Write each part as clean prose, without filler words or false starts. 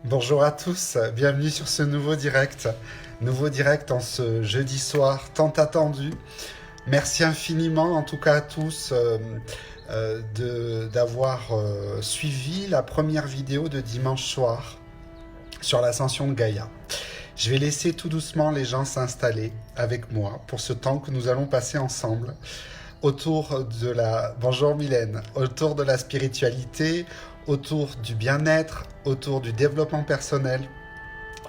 Bonjour à tous, bienvenue sur ce nouveau direct en ce jeudi soir tant attendu. Merci infiniment en tout cas à tous d'avoir suivi la première vidéo de dimanche soir sur l'ascension de Gaïa. Je vais laisser tout doucement les gens s'installer avec moi pour ce temps que nous allons passer ensemble autour de la... Bonjour Mylène, autour de la spiritualité, autour du bien-être, autour du développement personnel.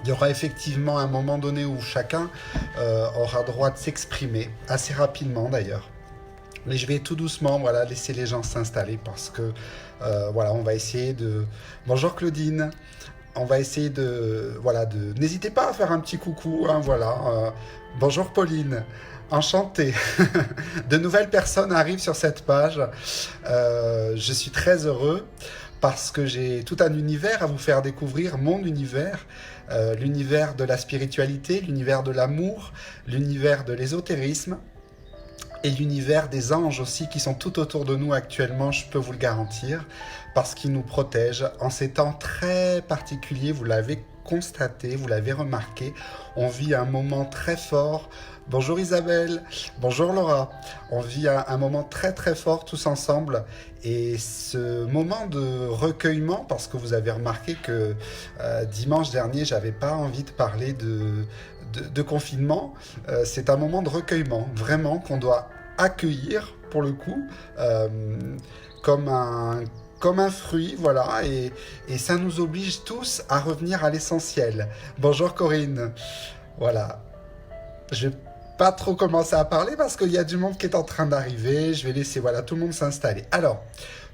Il y aura effectivement un moment donné où chacun aura droit de s'exprimer, assez rapidement d'ailleurs. Mais je vais tout doucement laisser les gens s'installer parce que on va essayer de... Bonjour Claudine, on va essayer de... N'hésitez pas à faire un petit coucou, bonjour Pauline. Enchanté. De nouvelles personnes arrivent sur cette page. Je suis très heureux parce que j'ai tout un univers à vous faire découvrir, mon univers, l'univers de la spiritualité, l'univers de l'amour, l'univers de l'ésotérisme et l'univers des anges aussi qui sont tout autour de nous actuellement, je peux vous le garantir, parce qu'ils nous protègent en ces temps très particuliers, vous l'avez constaté, vous l'avez remarqué, on vit un moment très fort. Bonjour Isabelle, bonjour Laura. On vit un moment très très fort tous ensemble et ce moment de recueillement, parce que vous avez remarqué que dimanche dernier, j'avais pas envie de parler de confinement, c'est un moment de recueillement, vraiment qu'on doit accueillir pour le coup comme un fruit, voilà, et ça nous oblige tous à revenir à l'essentiel. Bonjour Corinne, voilà. Je vais pas trop commencer à parler parce qu'il y a du monde qui est en train d'arriver. Je vais laisser tout le monde s'installer. Alors,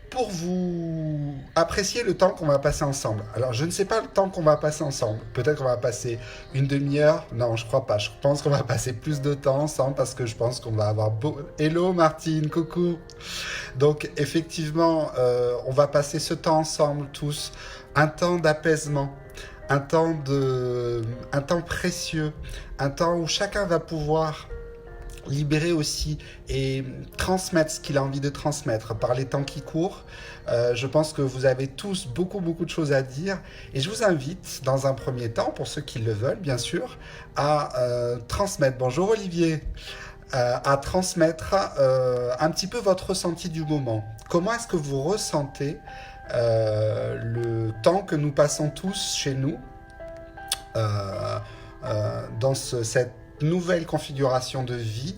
pour vous apprécier le temps qu'on va passer ensemble. Alors, je ne sais pas le temps qu'on va passer ensemble. Peut-être qu'on va passer une demi-heure. Non, je crois pas. Je pense qu'on va passer plus de temps ensemble parce que je pense qu'on va avoir beau... Hello Martine, coucou. Donc, effectivement, on va passer ce temps ensemble tous. Un temps d'apaisement. Un temps précieux, un temps où chacun va pouvoir libérer aussi et transmettre ce qu'il a envie de transmettre par les temps qui courent. Je pense que vous avez tous beaucoup de choses à dire et je vous invite dans un premier temps, pour ceux qui le veulent bien sûr, à transmettre. Bonjour Olivier. À transmettre un petit peu votre ressenti du moment. Comment est-ce que vous ressentez le temps que nous passons tous chez nous dans cette nouvelle configuration de vie.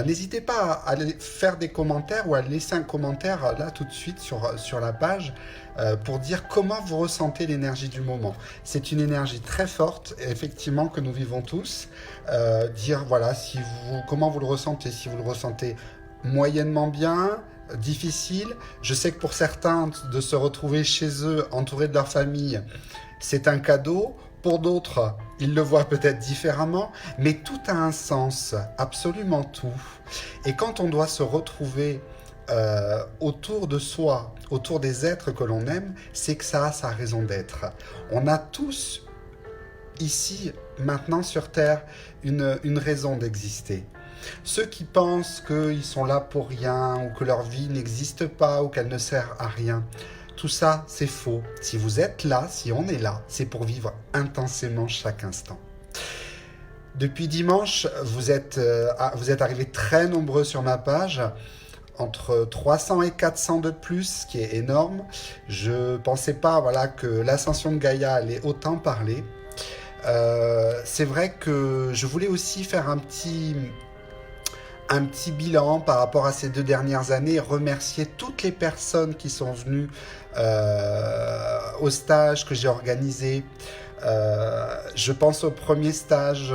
N'hésitez pas à aller faire des commentaires ou à laisser un commentaire là tout de suite sur la page pour dire comment vous ressentez l'énergie du moment. C'est une énergie très forte, effectivement, que nous vivons tous. Dire comment vous le ressentez, si vous le ressentez moyennement bien, difficile. Je sais que pour certains, de se retrouver chez eux, entourés de leur famille, c'est un cadeau. Pour d'autres, ils le voient peut-être différemment, mais tout a un sens, absolument tout. Et quand on doit se retrouver autour de soi, autour des êtres que l'on aime, c'est que ça a sa raison d'être. On a tous, ici, maintenant sur Terre, une raison d'exister. Ceux qui pensent qu'ils sont là pour rien, ou que leur vie n'existe pas, ou qu'elle ne sert à rien, tout ça, c'est faux. Si vous êtes là, si on est là, c'est pour vivre intensément chaque instant. Depuis dimanche, vous êtes arrivés très nombreux sur ma page, entre 300 et 400 de plus, ce qui est énorme. Je ne pensais pas que l'ascension de Gaïa allait autant parler. C'est vrai que je voulais aussi faire un petit bilan par rapport à ces 2 dernières années, remercier toutes les personnes qui sont venues au stage que j'ai organisé. Je pense au premier stage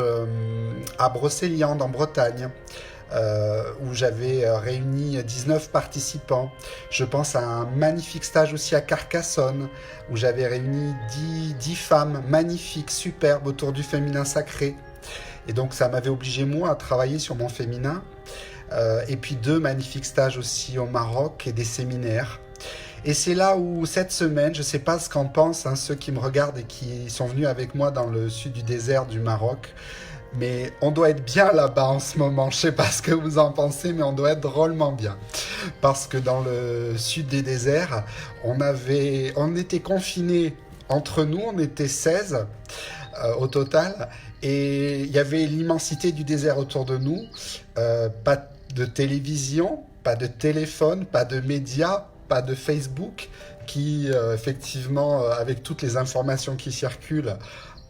à Brocéliande en Bretagne, où j'avais réuni 19 participants. Je pense à un magnifique stage aussi à Carcassonne, où j'avais réuni 10 femmes magnifiques, superbes, autour du féminin sacré. Et donc ça m'avait obligé moi à travailler sur mon féminin. Et puis 2 magnifiques stages aussi au Maroc et des séminaires. Et c'est là où cette semaine, je ne sais pas ce qu'en pensent ceux qui me regardent et qui sont venus avec moi dans le sud du désert du Maroc. Mais on doit être bien là-bas en ce moment. Je ne sais pas ce que vous en pensez, mais on doit être drôlement bien. Parce que dans le sud des déserts, on était confinés Entre nous, on était 16 au total, et il y avait l'immensité du désert autour de nous. Pas de télévision, pas de téléphone, pas de médias, pas de Facebook, qui effectivement, avec toutes les informations qui circulent,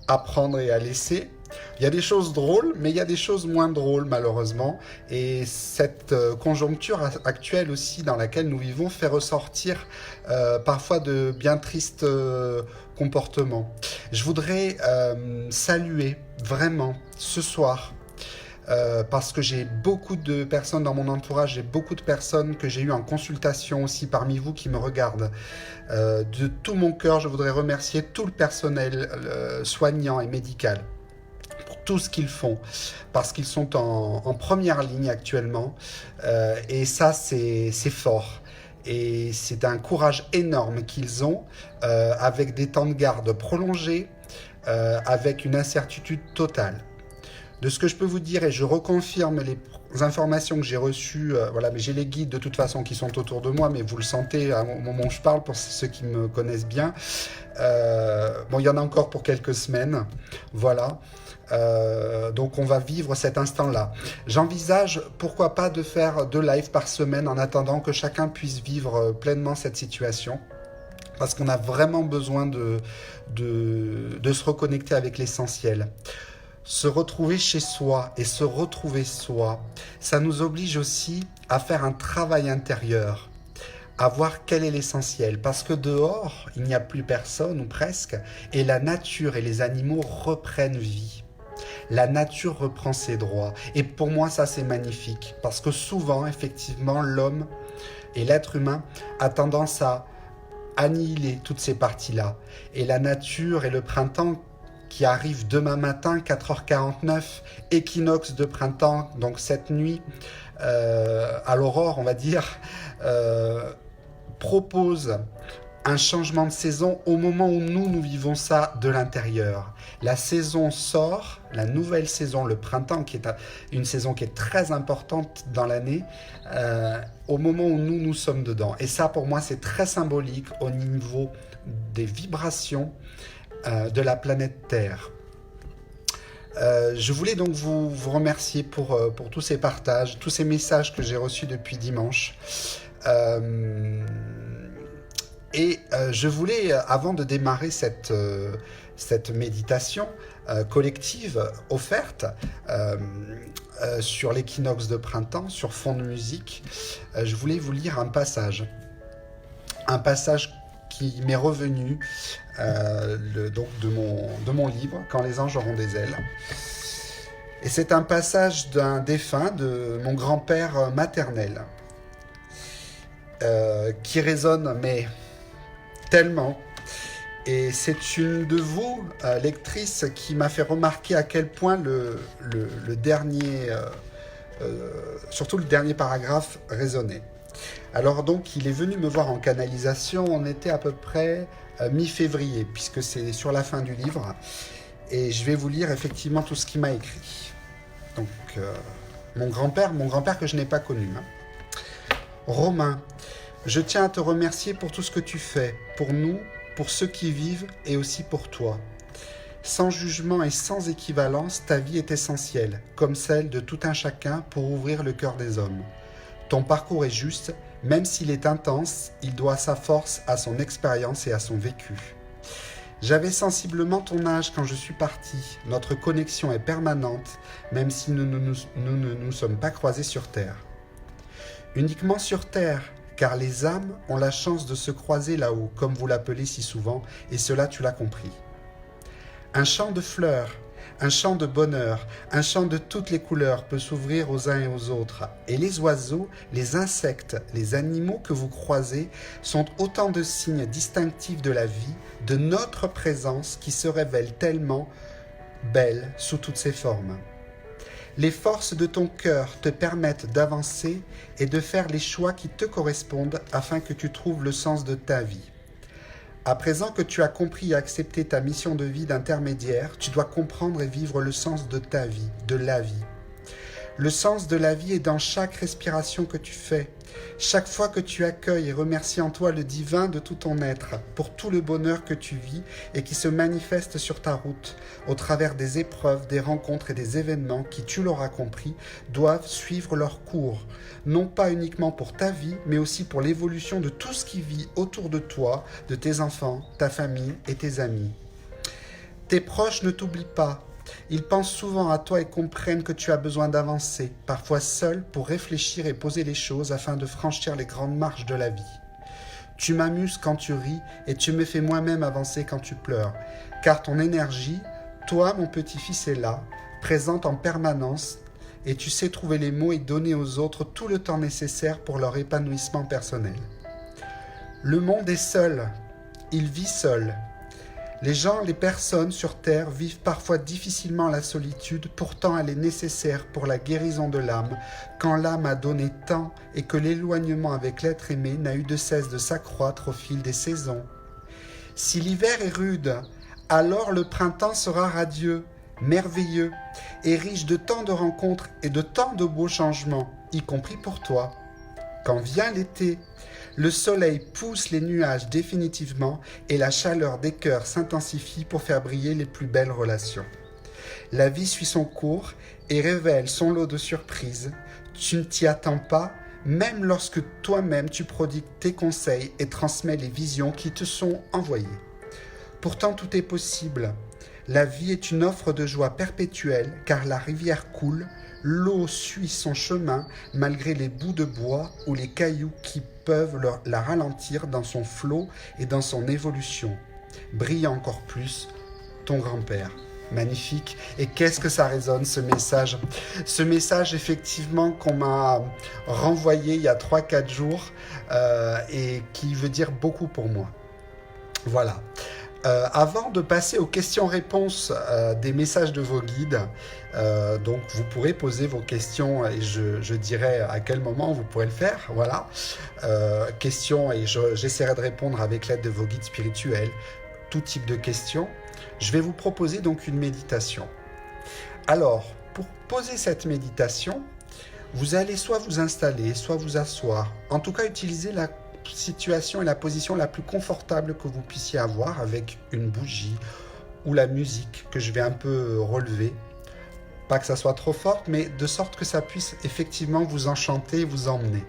à prendre et à laisser. Il y a des choses drôles, mais il y a des choses moins drôles, malheureusement. Et cette conjoncture actuelle aussi dans laquelle nous vivons fait ressortir parfois de bien tristes comportements. Je voudrais saluer vraiment ce soir, parce que j'ai beaucoup de personnes dans mon entourage, j'ai beaucoup de personnes que j'ai eues en consultation aussi parmi vous qui me regardent. De tout mon cœur, je voudrais remercier tout le personnel soignant et médical pour tout ce qu'ils font, parce qu'ils sont en première ligne actuellement, et ça c'est fort. Et c'est un courage énorme qu'ils ont, avec des temps de garde prolongés, avec une incertitude totale. De ce que je peux vous dire, et je reconfirme les informations que j'ai reçues, voilà, mais j'ai les guides de toute façon qui sont autour de moi, mais vous le sentez au moment où je parle, pour ceux qui me connaissent bien. Bon, il y en a encore pour quelques semaines, voilà. Donc on va vivre cet instant-là. J'envisage, pourquoi pas, de faire 2 lives par semaine en attendant que chacun puisse vivre pleinement cette situation. Parce qu'on a vraiment besoin de se reconnecter avec l'essentiel. Se retrouver chez soi et se retrouver soi, ça nous oblige aussi à faire un travail intérieur, à voir quel est l'essentiel. Parce que dehors, il n'y a plus personne, ou presque, et la nature et les animaux reprennent vie. La nature reprend ses droits. Et pour moi, ça c'est magnifique. Parce que souvent, effectivement, l'homme et l'être humain a tendance à annihiler toutes ces parties-là. Et la nature et le printemps qui arrive demain matin, 4h49, équinoxe de printemps, donc cette nuit, à l'aurore, on va dire, propose un changement de saison au moment où nous vivons ça de l'intérieur. La saison sort, la nouvelle saison, le printemps, qui est une saison qui est très importante dans l'année, au moment où nous sommes dedans. Et ça, pour moi, c'est très symbolique au niveau des vibrations de la planète Terre. Je voulais donc vous remercier pour tous ces partages, tous ces messages que j'ai reçus depuis dimanche. Et je voulais, avant de démarrer cette méditation collective offerte sur l'équinoxe de printemps, sur fond de musique, je voulais vous lire un passage qui m'est revenu donc de mon livre « Quand les anges auront des ailes ». Et c'est un passage d'un défunt, de mon grand-père maternel, qui résonne, mais tellement. Et c'est une de vous, lectrice, qui m'a fait remarquer à quel point le dernier, surtout le dernier paragraphe, résonnait. Alors donc, il est venu me voir en canalisation, on était à peu près mi-février, puisque c'est sur la fin du livre, et je vais vous lire effectivement tout ce qu'il m'a écrit. Donc, mon grand-père que je n'ai pas connu. Romain, je tiens à te remercier pour tout ce que tu fais, pour nous, pour ceux qui vivent et aussi pour toi. Sans jugement et sans équivalence, ta vie est essentielle, comme celle de tout un chacun pour ouvrir le cœur des hommes. Ton parcours est juste, même s'il est intense, il doit sa force à son expérience et à son vécu. J'avais sensiblement ton âge quand je suis parti. Notre connexion est permanente, même si nous ne nous sommes pas croisés sur Terre. Uniquement sur Terre, car les âmes ont la chance de se croiser là-haut, comme vous l'appelez si souvent, et cela tu l'as compris. Un champ de fleurs, un champ de bonheur, un champ de toutes les couleurs peut s'ouvrir aux uns et aux autres. Et les oiseaux, les insectes, les animaux que vous croisez sont autant de signes distinctifs de la vie, de notre présence qui se révèle tellement belle sous toutes ses formes. Les forces de ton cœur te permettent d'avancer et de faire les choix qui te correspondent afin que tu trouves le sens de ta vie. À présent que tu as compris et accepté ta mission de vie d'intermédiaire, tu dois comprendre et vivre le sens de ta vie, de la vie. Le sens de la vie est dans chaque respiration que tu fais. Chaque fois que tu accueilles et remercies en toi le divin de tout ton être, pour tout le bonheur que tu vis et qui se manifeste sur ta route, au travers des épreuves, des rencontres et des événements qui, tu l'auras compris, doivent suivre leur cours, non pas uniquement pour ta vie, mais aussi pour l'évolution de tout ce qui vit autour de toi, de tes enfants, ta famille et tes amis. Tes proches ne t'oublient pas. Ils pensent souvent à toi et comprennent que tu as besoin d'avancer, parfois seul, pour réfléchir et poser les choses afin de franchir les grandes marches de la vie. Tu m'amuses quand tu ris et tu me fais moi-même avancer quand tu pleures, car ton énergie, toi mon petit-fils, est là, présente en permanence, et tu sais trouver les mots et donner aux autres tout le temps nécessaire pour leur épanouissement personnel. Le monde est seul, il vit seul. Les gens, les personnes sur Terre vivent parfois difficilement la solitude, pourtant elle est nécessaire pour la guérison de l'âme, quand l'âme a donné tant et que l'éloignement avec l'être aimé n'a eu de cesse de s'accroître au fil des saisons. Si l'hiver est rude, alors le printemps sera radieux, merveilleux, et riche de tant de rencontres et de tant de beaux changements, y compris pour toi. Quand vient l'été, le soleil pousse les nuages définitivement et la chaleur des cœurs s'intensifie pour faire briller les plus belles relations. La vie suit son cours et révèle son lot de surprises. Tu ne t'y attends pas, même lorsque toi-même tu prodigues tes conseils et transmets les visions qui te sont envoyées. Pourtant tout est possible. La vie est une offre de joie perpétuelle car la rivière coule, l'eau suit son chemin malgré les bouts de bois ou les cailloux qui peuvent la ralentir dans son flot et dans son évolution. Brille encore plus ton grand-père. Magnifique. Et qu'est-ce que ça résonne, ce message. Ce message, effectivement, qu'on m'a renvoyé il y a 3-4 jours et qui veut dire beaucoup pour moi. Voilà. Avant de passer aux questions-réponses des messages de vos guides, donc vous pourrez poser vos questions et je dirai à quel moment vous pourrez le faire. Voilà. Questions et j'essaierai de répondre avec l'aide de vos guides spirituels, tout type de questions. Je vais vous proposer donc une méditation. Alors, pour poser cette méditation, vous allez soit vous installer, soit vous asseoir. En tout cas, utilisez la situation et la position la plus confortable que vous puissiez avoir avec une bougie ou la musique que je vais un peu relever. Pas que ça soit trop fort, mais de sorte que ça puisse effectivement vous enchanter et vous emmener.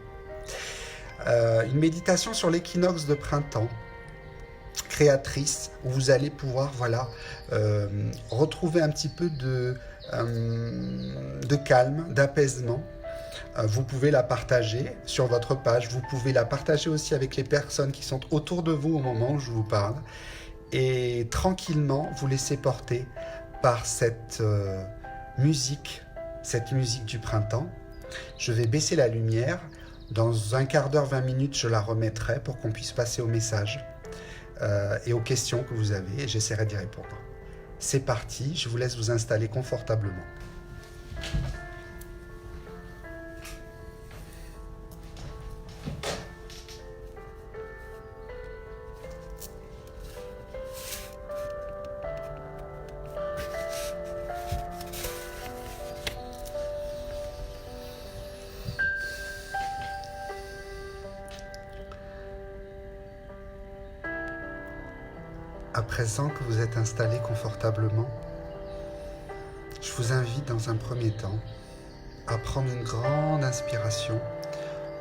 Une méditation sur l'équinoxe de printemps, créatrice, où vous allez pouvoir retrouver un petit peu de calme, d'apaisement. Vous pouvez la partager sur votre page, vous pouvez la partager aussi avec les personnes qui sont autour de vous au moment où je vous parle et tranquillement vous laisser porter par cette musique du printemps. Je vais baisser la lumière, dans un quart d'heure, 20 minutes, je la remettrai pour qu'on puisse passer au message et aux questions que vous avez et j'essaierai d'y répondre. C'est parti, je vous laisse vous installer confortablement. À présent que vous êtes installé confortablement, je vous invite dans un premier temps à prendre une grande inspiration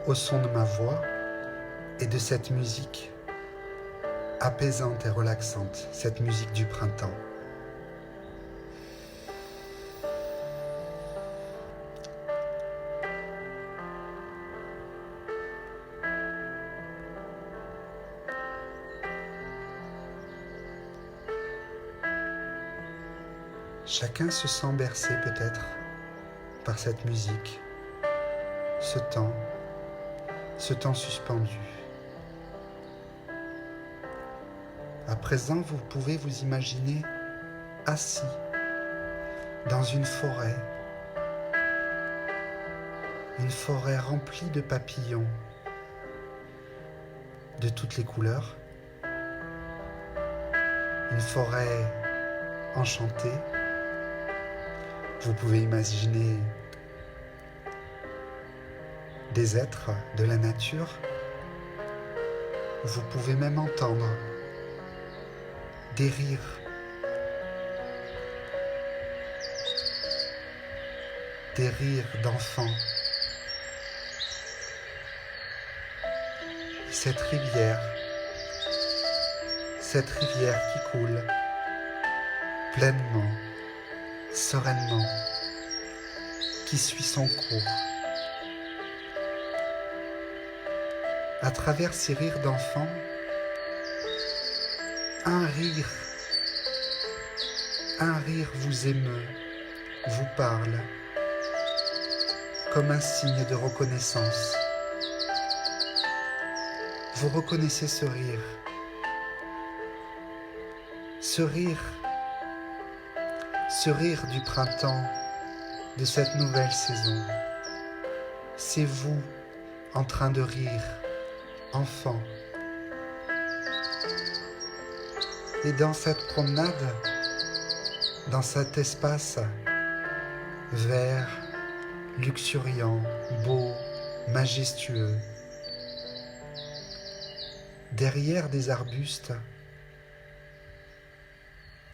au son de ma voix et de cette musique apaisante et relaxante, cette musique du printemps. Chacun se sent bercé peut-être par cette musique, ce temps suspendu. À présent, vous pouvez vous imaginer assis dans une forêt remplie de papillons de toutes les couleurs, une forêt enchantée. Vous pouvez imaginer des êtres de la nature. Vous pouvez même entendre des rires, d'enfants. Cette rivière qui coule pleinement, sereinement, qui suit son cours. À travers ces rires d'enfants, un rire vous émeut, vous parle, comme un signe de reconnaissance. Vous reconnaissez ce rire du printemps, de cette nouvelle saison. C'est vous en train de rire, enfant. Et dans cette promenade, dans cet espace vert, luxuriant, beau, majestueux, derrière des arbustes,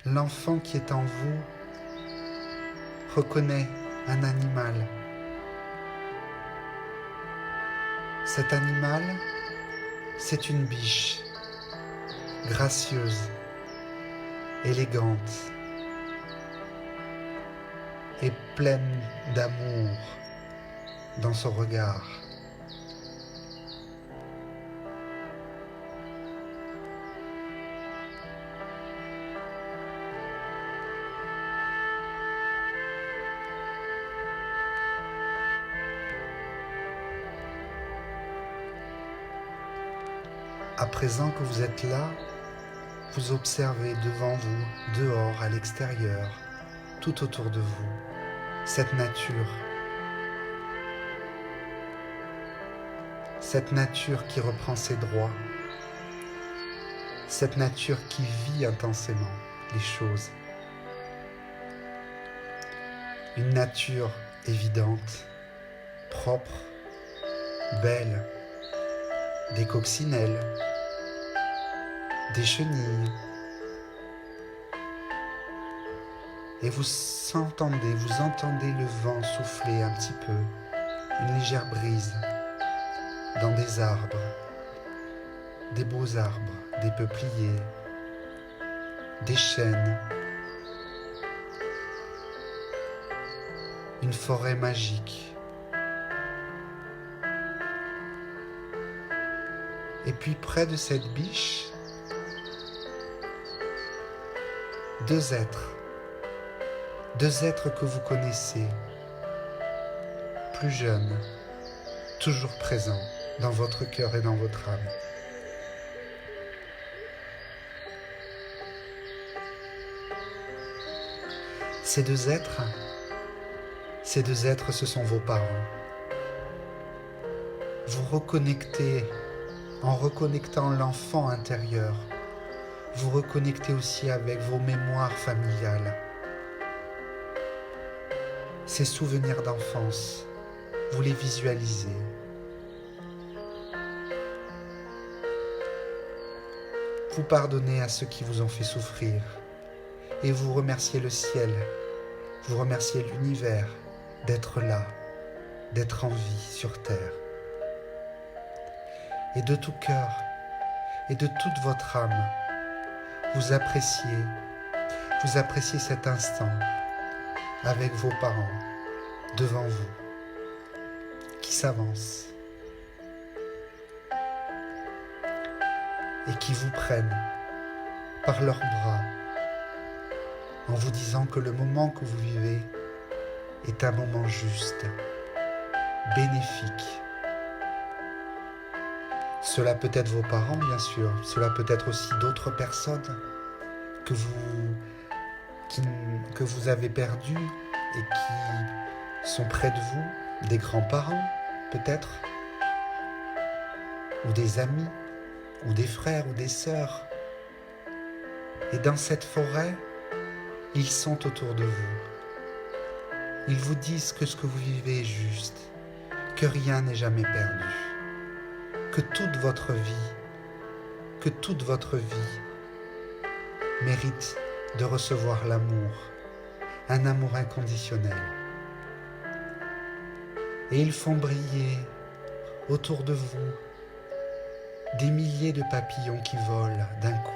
l'enfant qui est en vous reconnaît un animal. Cet animal, c'est une biche, gracieuse, élégante et pleine d'amour dans son regard. À présent que vous êtes là, vous observez devant vous, dehors, à l'extérieur, tout autour de vous, cette nature qui reprend ses droits, cette nature qui vit intensément les choses. Une nature évidente, propre, belle, des coccinelles, des chenilles. Et vous entendez le vent souffler un petit peu, une légère brise dans des arbres, des beaux arbres, des peupliers, des chênes, une forêt magique. Et puis près de cette biche, deux êtres que vous connaissez, plus jeunes, toujours présents dans votre cœur et dans votre âme. Ces deux êtres, ce sont vos parents. Vous reconnectez, en reconnectant l'enfant intérieur, vous reconnectez aussi avec vos mémoires familiales. Ces souvenirs d'enfance, vous les visualisez. Vous pardonnez à ceux qui vous ont fait souffrir et vous remerciez le ciel, vous remerciez l'univers d'être là, d'être en vie sur terre. Et de tout cœur et de toute votre âme, vous appréciez cet instant avec vos parents devant vous qui s'avancent et qui vous prennent par leurs bras en vous disant que le moment que vous vivez est un moment juste, bénéfique. Cela peut être vos parents, bien sûr. Cela peut être aussi d'autres personnes que vous avez perdues et qui sont près de vous. Des grands-parents, peut-être. Ou des amis, ou des frères, ou des sœurs. Et dans cette forêt, ils sont autour de vous. Ils vous disent que ce que vous vivez est juste, que rien n'est jamais perdu, que toute votre vie, mérite de recevoir l'amour, un amour inconditionnel. Et ils font briller autour de vous des milliers de papillons qui volent d'un coup.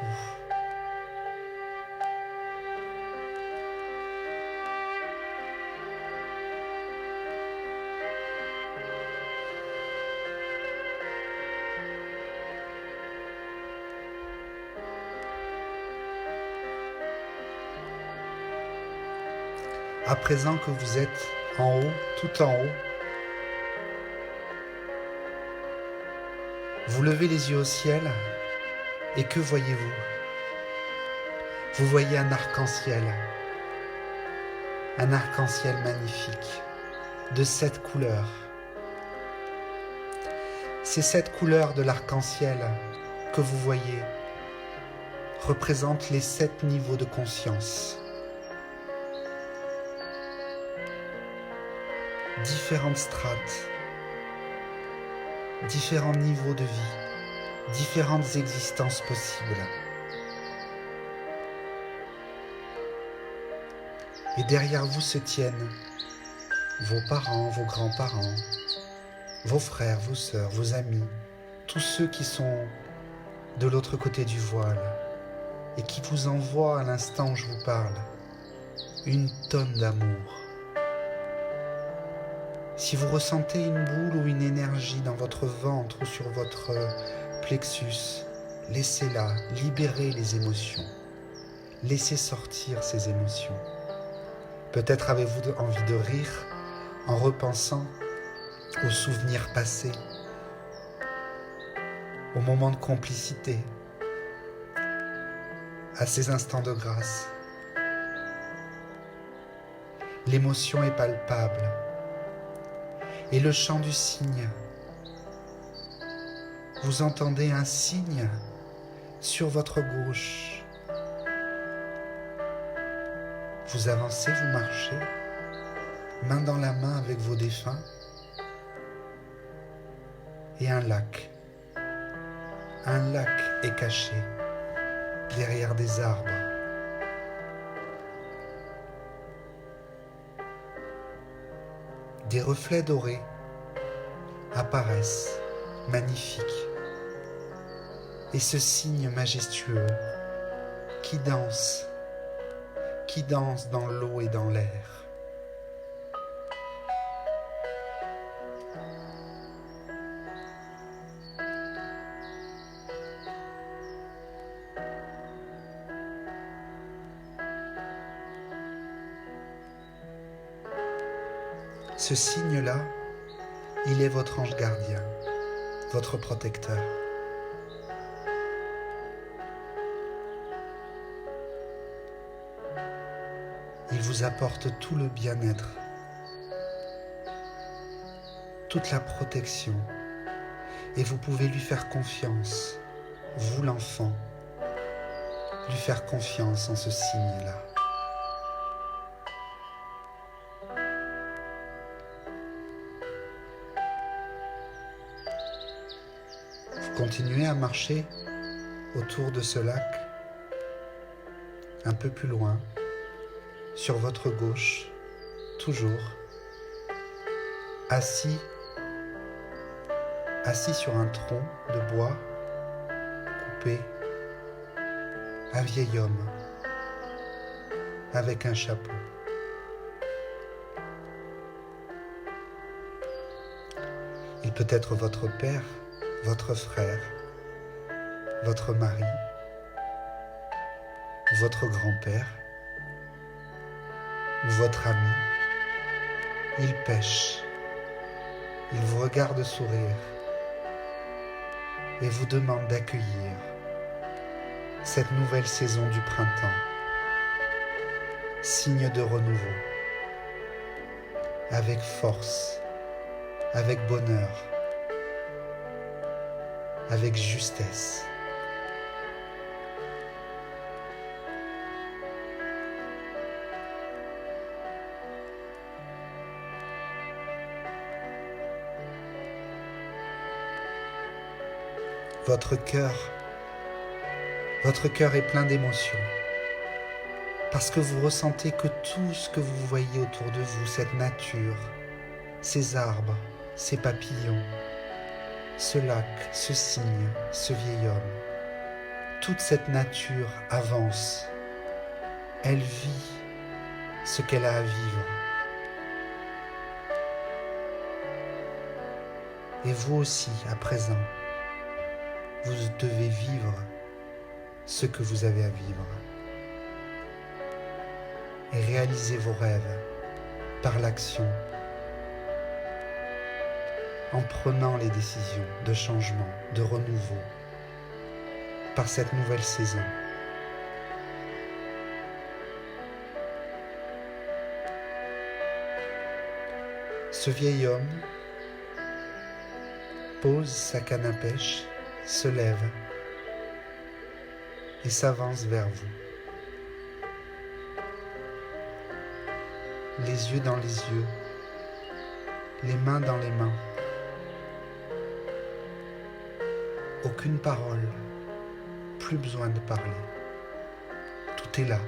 À présent que vous êtes en haut, tout en haut, vous levez les yeux au ciel et que voyez-vous? Vous voyez un arc-en-ciel magnifique de 7 couleurs. Ces 7 couleurs de l'arc-en-ciel que vous voyez représentent les 7 niveaux de conscience. Différentes strates, différents niveaux de vie, différentes existences possibles. Et derrière vous se tiennent vos parents, vos grands-parents, vos frères, vos sœurs, vos amis, tous ceux qui sont de l'autre côté du voile et qui vous envoient à l'instant où je vous parle une tonne d'amour. Si vous ressentez une boule ou une énergie dans votre ventre ou sur votre plexus, laissez-la, libérez les émotions. Laissez sortir ces émotions. Peut-être avez-vous envie de rire en repensant aux souvenirs passés, aux moments de complicité, à ces instants de grâce. L'émotion est palpable. Et le chant du cygne. Vous entendez un cygne sur votre gauche. Vous avancez, vous marchez, main dans la main avec vos défunts. Et un lac est caché derrière des arbres. Des reflets dorés apparaissent, magnifiques. Et ce cygne majestueux qui danse dans l'eau et dans l'air. Ce signe-là, il est votre ange gardien, votre protecteur. Il vous apporte tout le bien-être, toute la protection, et vous pouvez lui faire confiance, vous l'enfant, lui faire confiance en ce signe-là. Continuez à marcher autour de ce lac, un peu plus loin, sur votre gauche, toujours, assis sur un tronc de bois coupé, un vieil homme avec un chapeau. Il peut être votre père, votre frère, votre mari, votre grand-père ou votre ami. Il pêche, il vous regarde sourire et vous demande d'accueillir cette nouvelle saison du printemps, signe de renouveau, avec force, avec bonheur, avec justesse. Votre cœur est plein d'émotions. Parce que vous ressentez que tout ce que vous voyez autour de vous, cette nature, ces arbres, ces papillons, ce lac, ce cygne, ce vieil homme, toute cette nature avance. Elle vit ce qu'elle a à vivre. Et vous aussi, à présent, vous devez vivre ce que vous avez à vivre. Et réaliser vos rêves par l'action, en prenant les décisions de changement, de renouveau, par cette nouvelle saison. Ce vieil homme pose sa canne à pêche, se lève et s'avance vers vous. Les yeux dans les yeux, les mains dans les mains. Aucune parole, plus besoin de parler. Tout est là.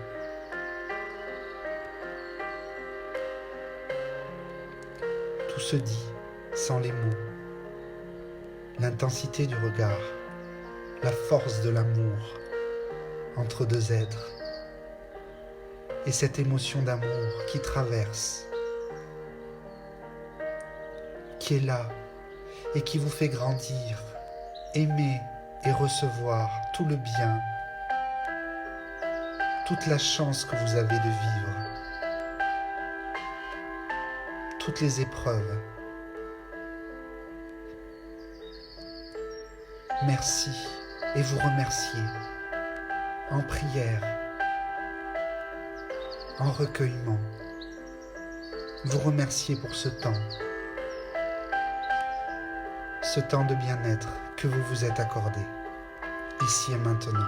Tout se dit sans les mots. L'intensité du regard, la force de l'amour entre deux êtres et cette émotion d'amour qui traverse, qui est là et qui vous fait grandir, aimer et recevoir tout le bien, toute la chance que vous avez de vivre, toutes les épreuves. Merci et vous remerciez en prière, en recueillement. Vous remerciez pour ce temps de bien-être que vous vous êtes accordé, ici et maintenant.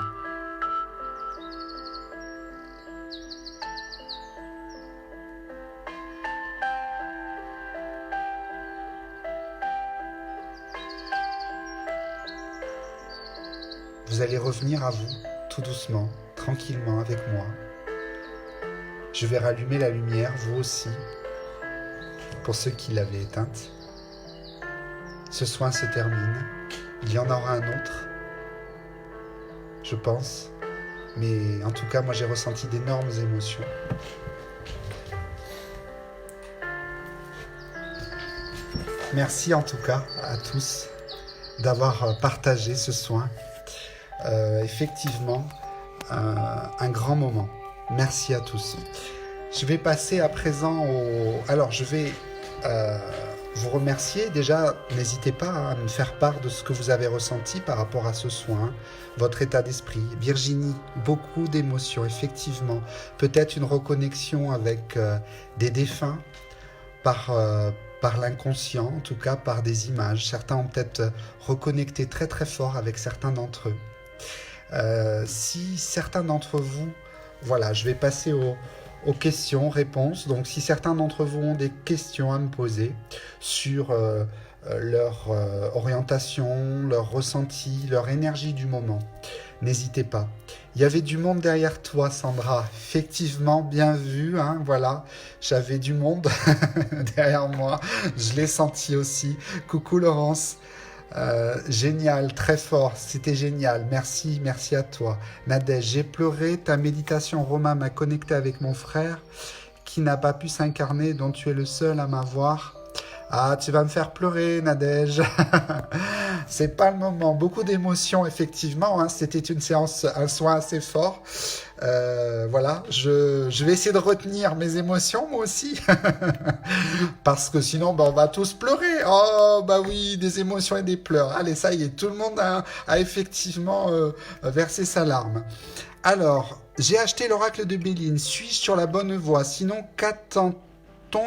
Vous allez revenir à vous, tout doucement, tranquillement avec moi. Je vais rallumer la lumière, vous aussi, pour ceux qui l'avaient éteinte. Ce soin se termine. Il y en aura un autre, je pense. Mais en tout cas, moi j'ai ressenti d'énormes émotions. Merci en tout cas à tous d'avoir partagé ce soin. Effectivement, un grand moment. Merci à tous. Je vais passer à présent au... Alors, je vais vous remercier. Déjà, n'hésitez pas à me faire part de ce que vous avez ressenti par rapport à ce soin, votre état d'esprit. Virginie, beaucoup d'émotions, effectivement. Peut-être une reconnexion avec des défunts par l'inconscient, en tout cas par des images. Certains ont peut-être reconnecté très très fort avec certains d'entre eux. Si certains d'entre vous, voilà, je vais passer aux questions, réponses. Donc, si certains d'entre vous ont des questions à me poser sur leur orientation, leur ressenti, leur énergie du moment, n'hésitez pas. Il y avait du monde derrière toi, Sandra. Effectivement, bien vu, hein, voilà. J'avais du monde derrière moi. Je l'ai senti aussi. Coucou Laurence. Génial, très fort, c'était génial, merci à toi. Nadège, j'ai pleuré, ta méditation Romain m'a connecté avec mon frère qui n'a pas pu s'incarner, dont tu es le seul à m'avoir. Ah, tu vas me faire pleurer, Nadège. C'est pas le moment. Beaucoup d'émotions, effectivement. Hein. C'était une séance, un soin assez fort. Voilà, je vais essayer de retenir mes émotions, moi aussi. Parce que sinon, on va tous pleurer. Oh, bah oui, des émotions et des pleurs. Allez, ça y est, tout le monde a effectivement versé sa larme. Alors, j'ai acheté l'oracle de Béline. Suis-je sur la bonne voie? Sinon, qu'attends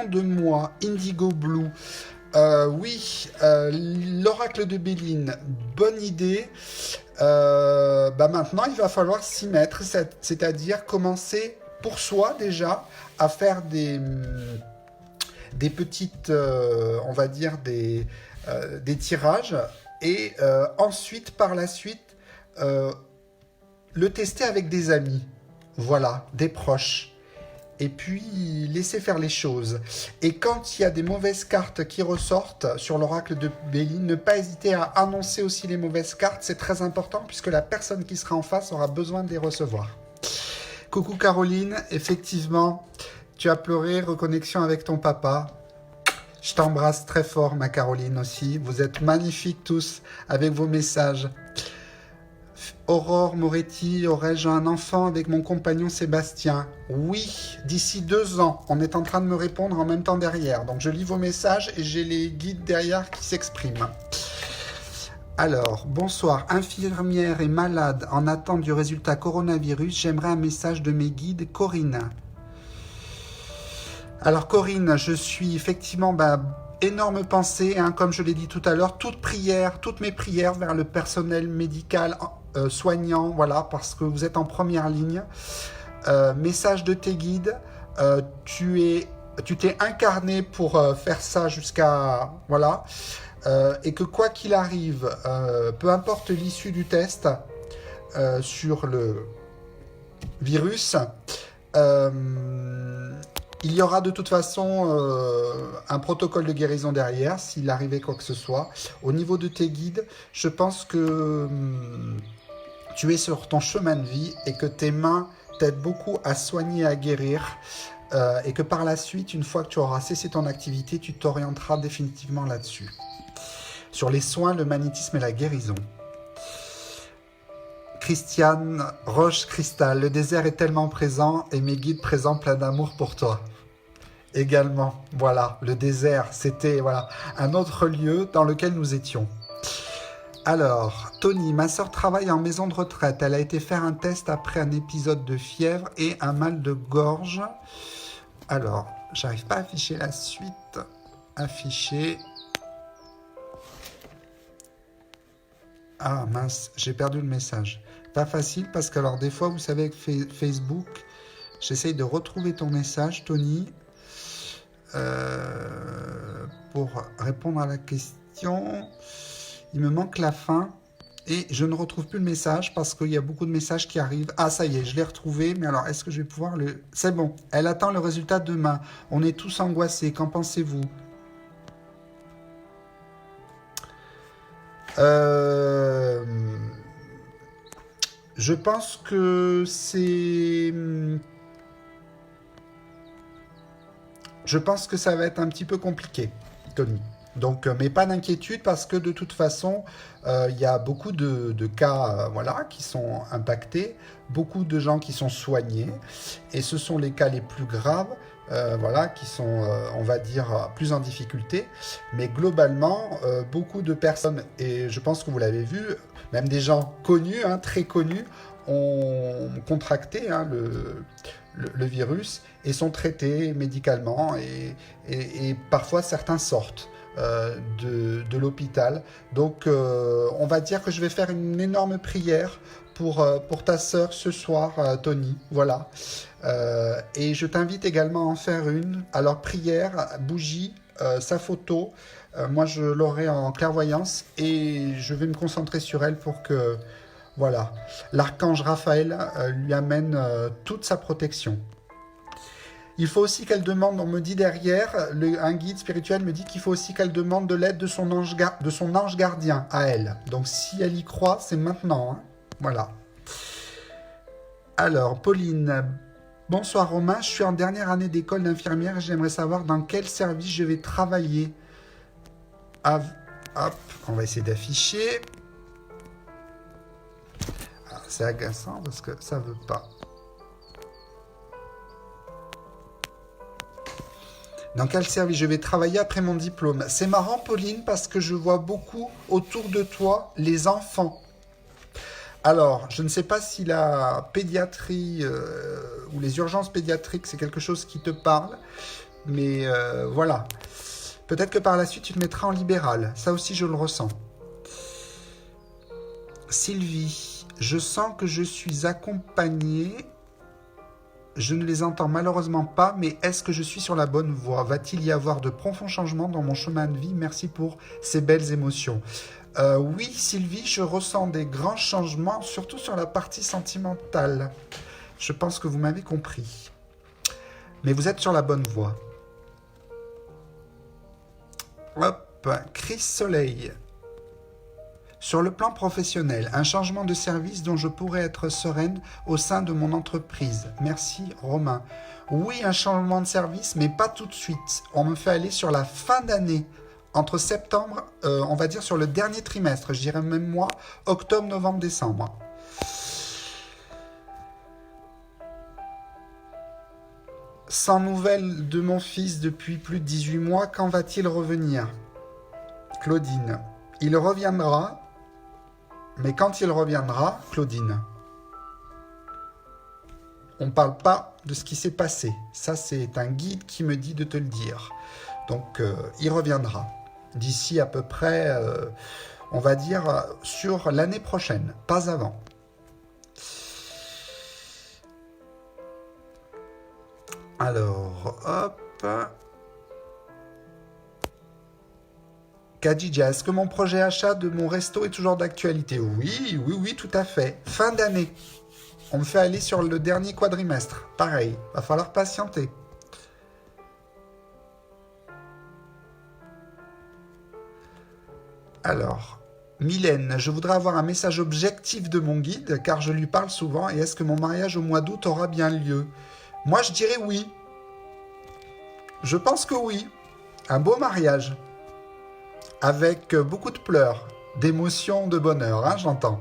de moi, Indigo Blue. Oui, l'oracle de Béline, bonne idée. Maintenant, il va falloir s'y mettre, c'est-à-dire commencer pour soi déjà à faire des petites, on va dire des tirages Et ensuite, par la suite, le tester avec des amis, voilà, des proches. Et puis, laisser faire les choses. Et quand il y a des mauvaises cartes qui ressortent sur l'oracle de Béline, ne pas hésiter à annoncer aussi les mauvaises cartes. C'est très important puisque la personne qui sera en face aura besoin de les recevoir. Coucou Caroline, effectivement, tu as pleuré, reconnexion avec ton papa. Je t'embrasse très fort, ma Caroline aussi. Vous êtes magnifiques tous avec vos messages. Aurore Moretti, aurais-je un enfant avec mon compagnon Sébastien? Oui, d'ici 2 ans. On est en train de me répondre en même temps derrière. Donc je lis vos messages et j'ai les guides derrière qui s'expriment. Alors, bonsoir. Infirmière et malade en attente du résultat coronavirus. J'aimerais un message de mes guides. Corinne. Alors Corinne, je suis effectivement... énorme pensée, hein, comme je l'ai dit tout à l'heure, toutes mes prières vers le personnel médical soignant, voilà, parce que vous êtes en première ligne. Message de tes guides, tu t'es incarné pour faire ça jusqu'à... Voilà. Et que quoi qu'il arrive, peu importe l'issue du test sur le virus, il y aura de toute façon un protocole de guérison derrière, s'il arrivait quoi que ce soit. Au niveau de tes guides, je pense que tu es sur ton chemin de vie et que tes mains t'aident beaucoup à soigner, à guérir. Et que par la suite, une fois que tu auras cessé ton activité, tu t'orienteras définitivement là-dessus. Sur les soins, le magnétisme et la guérison. Christiane Roche Cristal, le désert est tellement présent et mes guides présents plein d'amour pour toi. Également, voilà, le désert, c'était voilà, un autre lieu dans lequel nous étions. Alors, Tony, ma sœur travaille en maison de retraite. Elle a été faire un test après un épisode de fièvre et un mal de gorge. Alors, j'arrive pas à afficher la suite. Afficher. Ah mince, j'ai perdu le message. Pas facile parce que alors des fois, vous savez, avec Facebook, j'essaye de retrouver ton message, Tony, pour répondre à la question. Il me manque la fin et je ne retrouve plus le message parce qu'il y a beaucoup de messages qui arrivent. Ah, ça y est, je l'ai retrouvé, mais alors est-ce que je vais pouvoir le... C'est bon, elle attend le résultat demain. On est tous angoissés, qu'en pensez-vous? Je pense que c'est... Je pense que ça va être un petit peu compliqué, Tony. Donc, mais pas d'inquiétude parce que de toute façon, il y a beaucoup de cas voilà, qui sont impactés, beaucoup de gens qui sont soignés, et ce sont les cas les plus graves, voilà, qui sont, on va dire, plus en difficulté. Mais globalement, beaucoup de personnes, et je pense que vous l'avez vu, même des gens connus, hein, très connus, ont contracté hein, le virus et sont traités médicalement et parfois certains sortent de l'hôpital. Donc on va dire que je vais faire une énorme prière pour ta sœur ce soir, Tony. Voilà. Et je t'invite également à en faire une. Alors prière, bougie, sa photo. Moi je l'aurai en clairvoyance et je vais me concentrer sur elle pour que voilà, l'archange Raphaël lui amène toute sa protection. Il faut aussi qu'elle demande, on me dit derrière, un guide spirituel me dit qu'il faut aussi qu'elle demande de l'aide de son ange gardien à elle. Donc si elle y croit, c'est maintenant. Hein. Voilà. Alors, Pauline, bonsoir Romain, je suis en dernière année d'école d'infirmière et j'aimerais savoir dans quel service je vais travailler. Hop, on va essayer d'afficher. C'est agaçant parce que ça veut pas. Dans quel service je vais travailler après mon diplôme? C'est marrant, Pauline, parce que je vois beaucoup autour de toi les enfants. Alors, je ne sais pas si la pédiatrie ou les urgences pédiatriques, c'est quelque chose qui te parle, mais voilà. Peut-être que par la suite, tu te mettras en libéral. Ça aussi, je le ressens. Sylvie, je sens que je suis accompagnée Je ne les entends malheureusement pas, mais est-ce que je suis sur la bonne voie? Va-t-il y avoir de profonds changements dans mon chemin de vie? Merci pour ces belles émotions. Oui, Sylvie, je ressens des grands changements, surtout sur la partie sentimentale. Je pense que vous m'avez compris. Mais vous êtes sur la bonne voie. Hop, Chris Soleil. Sur le plan professionnel, un changement de service dont je pourrais être sereine au sein de mon entreprise. Merci Romain. Oui, un changement de service, mais pas tout de suite. On me fait aller sur la fin d'année. Entre septembre, on va dire sur le dernier trimestre, je dirais même moi, octobre, novembre, décembre. Sans nouvelles de mon fils depuis plus de 18 mois, quand va-t-il revenir? Claudine. Il reviendra. Mais quand il reviendra, Claudine, on ne parle pas de ce qui s'est passé. Ça, c'est un guide qui me dit de te le dire. Donc, il reviendra. D'ici à peu près, on va dire, sur l'année prochaine, pas avant. Alors, hop. Kadija, est-ce que mon projet achat de mon resto est toujours d'actualité? Oui, oui, oui, tout à fait. Fin d'année. On me fait aller sur le dernier quadrimestre. Pareil, va falloir patienter. Alors, Mylène, je voudrais avoir un message objectif de mon guide, car je lui parle souvent, et est-ce que mon mariage au mois d'août aura bien lieu? Moi, je dirais oui. Je pense que oui. Un beau mariage. Avec beaucoup de pleurs, d'émotions, de bonheur, hein, j'entends.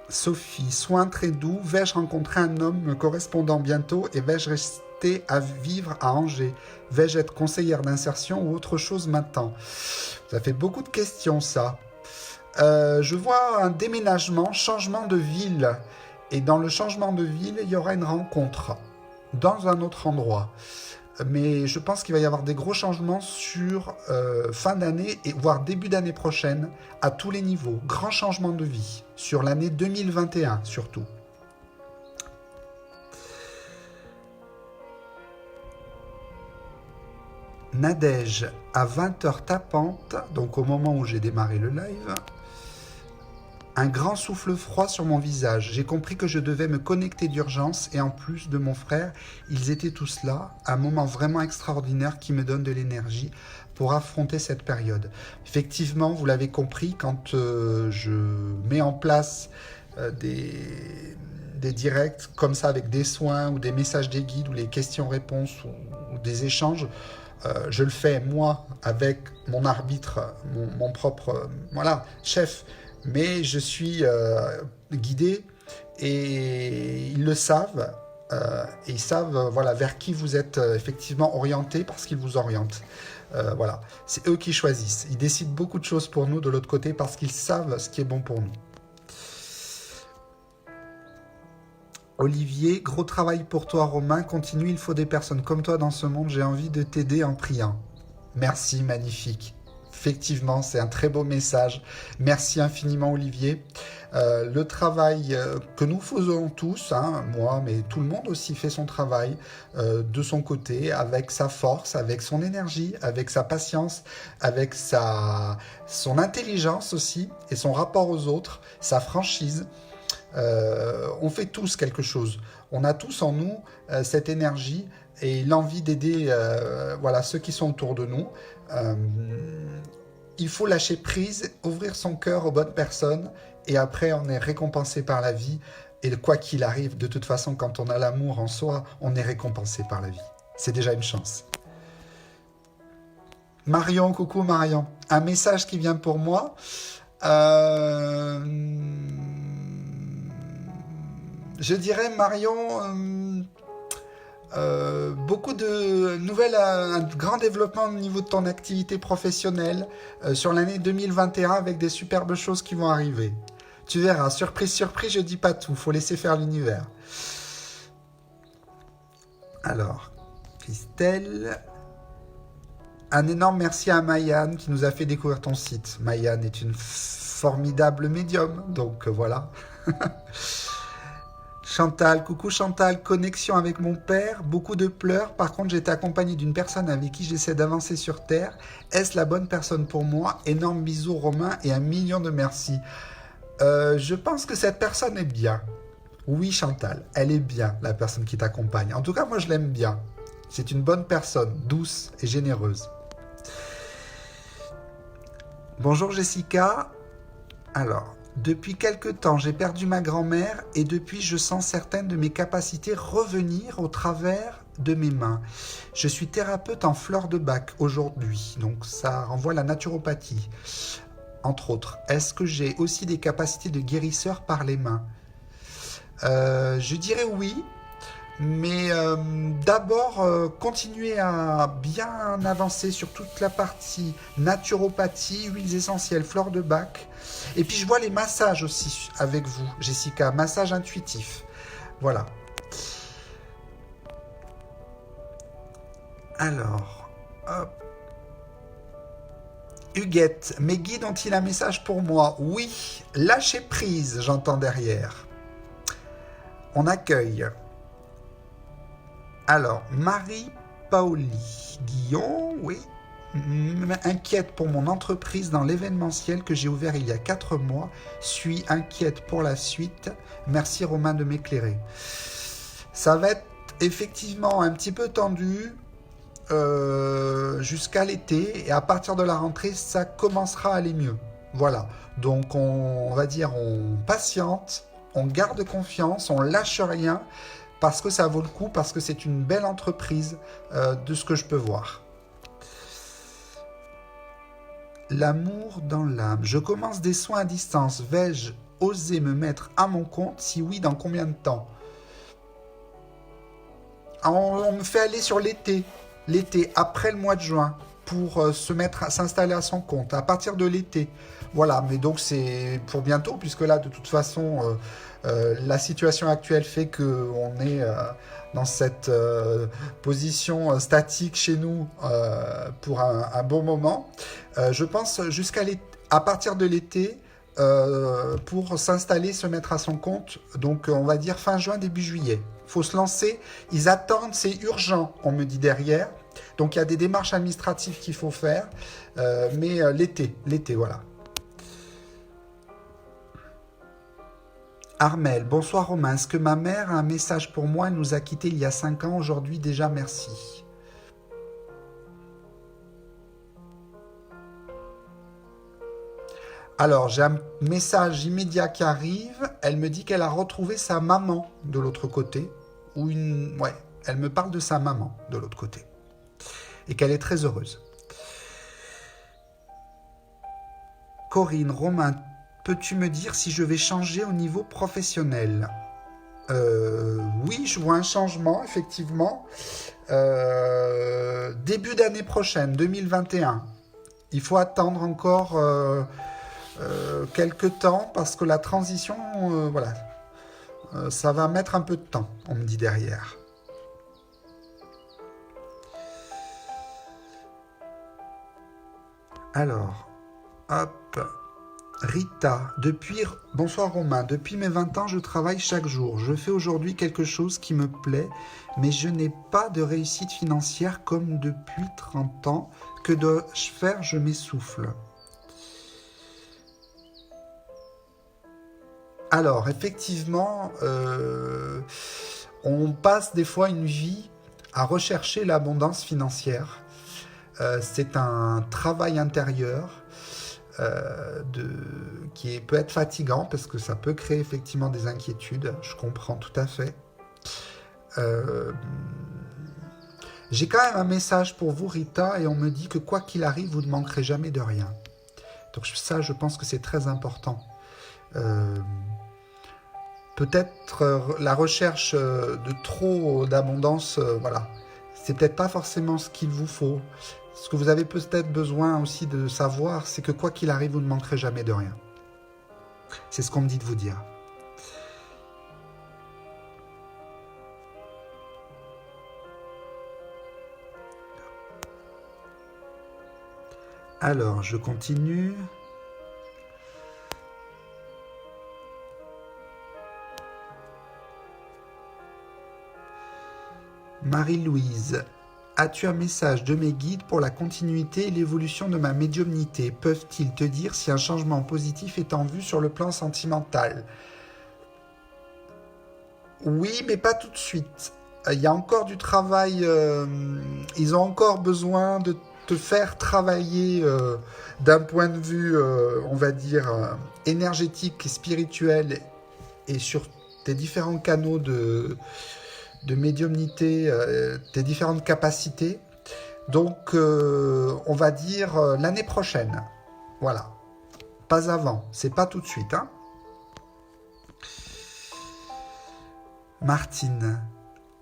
Sophie, soin très doux, vais-je rencontrer un homme me correspondant bientôt et vais-je rester à vivre à Angers? Vais-je être conseillère d'insertion ou autre chose maintenant? Ça fait beaucoup de questions, ça. Je vois un déménagement, changement de ville. Et dans le changement de ville, il y aura une rencontre dans un autre endroit. Mais je pense qu'il va y avoir des gros changements sur fin d'année et voire début d'année prochaine à tous les niveaux. Grand changement de vie sur l'année 2021 surtout. Nadège à 20h tapante, donc au moment où j'ai démarré le live. Un grand souffle froid sur mon visage. J'ai compris que je devais me connecter d'urgence et en plus de mon frère, ils étaient tous là. Un moment vraiment extraordinaire qui me donne de l'énergie pour affronter cette période. Effectivement, vous l'avez compris, quand je mets en place des directs comme ça avec des soins ou des messages des guides ou les questions-réponses ou des échanges, je le fais moi avec mon arbitre, mon propre chef. Mais je suis guidé et ils le savent. Et ils savent vers qui vous êtes effectivement orienté parce qu'ils vous orientent. Voilà, c'est eux qui choisissent. Ils décident beaucoup de choses pour nous de l'autre côté parce qu'ils savent ce qui est bon pour nous. Olivier, gros travail pour toi Romain. Continue, il faut des personnes comme toi dans ce monde. J'ai envie de t'aider en priant. Merci, magnifique. Effectivement, c'est un très beau message. Merci infiniment, Olivier. Le travail que nous faisons tous, hein, moi, mais tout le monde aussi fait son travail de son côté, avec sa force, avec son énergie, avec sa patience, avec son intelligence aussi, et son rapport aux autres, sa franchise. On fait tous quelque chose. On a tous en nous cette énergie et l'envie d'aider ceux qui sont autour de nous. Il faut lâcher prise, ouvrir son cœur aux bonnes personnes et après on est récompensé par la vie. Et quoi qu'il arrive, de toute façon, quand on a l'amour en soi, on est récompensé par la vie. C'est déjà une chance. Marion, coucou Marion. Un message qui vient pour moi. Je dirais Marion... beaucoup de nouvelles, un grand développement au niveau de ton activité professionnelle sur l'année 2021 avec des superbes choses qui vont arriver. Tu verras, surprise, surprise, je dis pas tout, faut laisser faire l'univers. Alors, Christelle, un énorme merci à Maïane qui nous a fait découvrir ton site. Maïane est une formidable médium. Donc voilà. Chantal, coucou Chantal, connexion avec mon père, beaucoup de pleurs. Par contre, j'étais accompagné d'une personne avec qui j'essaie d'avancer sur Terre. Est-ce la bonne personne pour moi? Énorme bisous Romain et 1 million de merci. Je pense que cette personne est bien. Oui Chantal, elle est bien, la personne qui t'accompagne. En tout cas, moi je l'aime bien. C'est une bonne personne, douce et généreuse. Bonjour Jessica. Alors, depuis quelque temps, j'ai perdu ma grand-mère et depuis, je sens certaines de mes capacités revenir au travers de mes mains. Je suis thérapeute en fleurs de bac aujourd'hui, donc ça renvoie à la naturopathie, entre autres. Est-ce que j'ai aussi des capacités de guérisseur par les mains? Je dirais oui, mais d'abord, continuer à bien avancer sur toute la partie naturopathie, huiles essentielles, fleurs de bac. Et puis je vois les massages aussi avec vous, Jessica, massage intuitif. Voilà. Alors, hop. Huguette, mes guides ont-ils un message pour moi? Oui, lâchez prise, j'entends derrière. On accueille. Alors, Marie-Pauli Guillon, oui, inquiète pour mon entreprise dans l'événementiel que j'ai ouvert il y a 4 mois. Suis inquiète pour la suite. Merci Romain de m'éclairer. Ça va être effectivement un petit peu tendu jusqu'à l'été et à partir de la rentrée, ça commencera à aller mieux. Voilà. Donc on va dire on patiente, on garde confiance, on lâche rien parce que ça vaut le coup, parce que c'est une belle entreprise de ce que je peux voir. L'amour dans l'âme. Je commence des soins à distance. Vais-je oser me mettre à mon compte? Si oui, dans combien de temps? On me fait aller sur l'été, après le mois de juin, pour s'installer à son compte, à partir de l'été. Voilà, mais donc c'est pour bientôt, puisque là, de toute façon, la situation actuelle fait qu'on est dans cette position statique chez nous pour un bon moment. Je pense à partir de l'été, pour s'installer, se mettre à son compte, donc on va dire fin juin, début juillet. Faut se lancer, ils attendent, c'est urgent, on me dit derrière. Donc il y a des démarches administratives qu'il faut faire, mais l'été, voilà. Armel, bonsoir Romain, est-ce que ma mère a un message pour moi? Elle nous a quittés il y a 5 ans, aujourd'hui déjà, merci. Alors, j'ai un message immédiat qui arrive, elle me dit qu'elle a retrouvé sa maman de l'autre côté, ouais, elle me parle de sa maman de l'autre côté, et qu'elle est très heureuse. Corinne, Romain, peux-tu me dire si je vais changer au niveau professionnel? Oui, je vois un changement, effectivement. Début d'année prochaine, 2021. Il faut attendre encore quelques temps parce que la transition, voilà, ça va mettre un peu de temps, on me dit derrière. Alors, hop. Rita, bonsoir Romain, depuis mes 20 ans, je travaille chaque jour. Je fais aujourd'hui quelque chose qui me plaît, mais je n'ai pas de réussite financière comme depuis 30 ans. Que dois-je faire? Je m'essouffle. Alors, effectivement, on passe des fois une vie à rechercher l'abondance financière. C'est un travail intérieur. Qui peut être fatigant parce que ça peut créer effectivement des inquiétudes, je comprends tout à fait. J'ai quand même un message pour vous Rita et on me dit que quoi qu'il arrive vous ne manquerez jamais de rien, donc ça je pense que c'est très important. Peut-être la recherche de trop d'abondance, voilà, c'est peut-être pas forcément ce qu'il vous faut. Ce que vous avez peut-être besoin aussi de savoir, c'est que quoi qu'il arrive, vous ne manquerez jamais de rien. C'est ce qu'on me dit de vous dire. Alors, je continue. Marie-Louise, as-tu un message de mes guides pour la continuité et l'évolution de ma médiumnité? Peuvent-ils te dire si un changement positif est en vue sur le plan sentimental? Oui, mais pas tout de suite. Il y a encore du travail. Ils ont encore besoin de te faire travailler d'un point de vue, on va dire, énergétique et spirituel et sur tes différents canaux de médiumnité, tes différentes capacités. Donc, on va dire l'année prochaine. Voilà. Pas avant. C'est pas tout de suite, hein. Martine.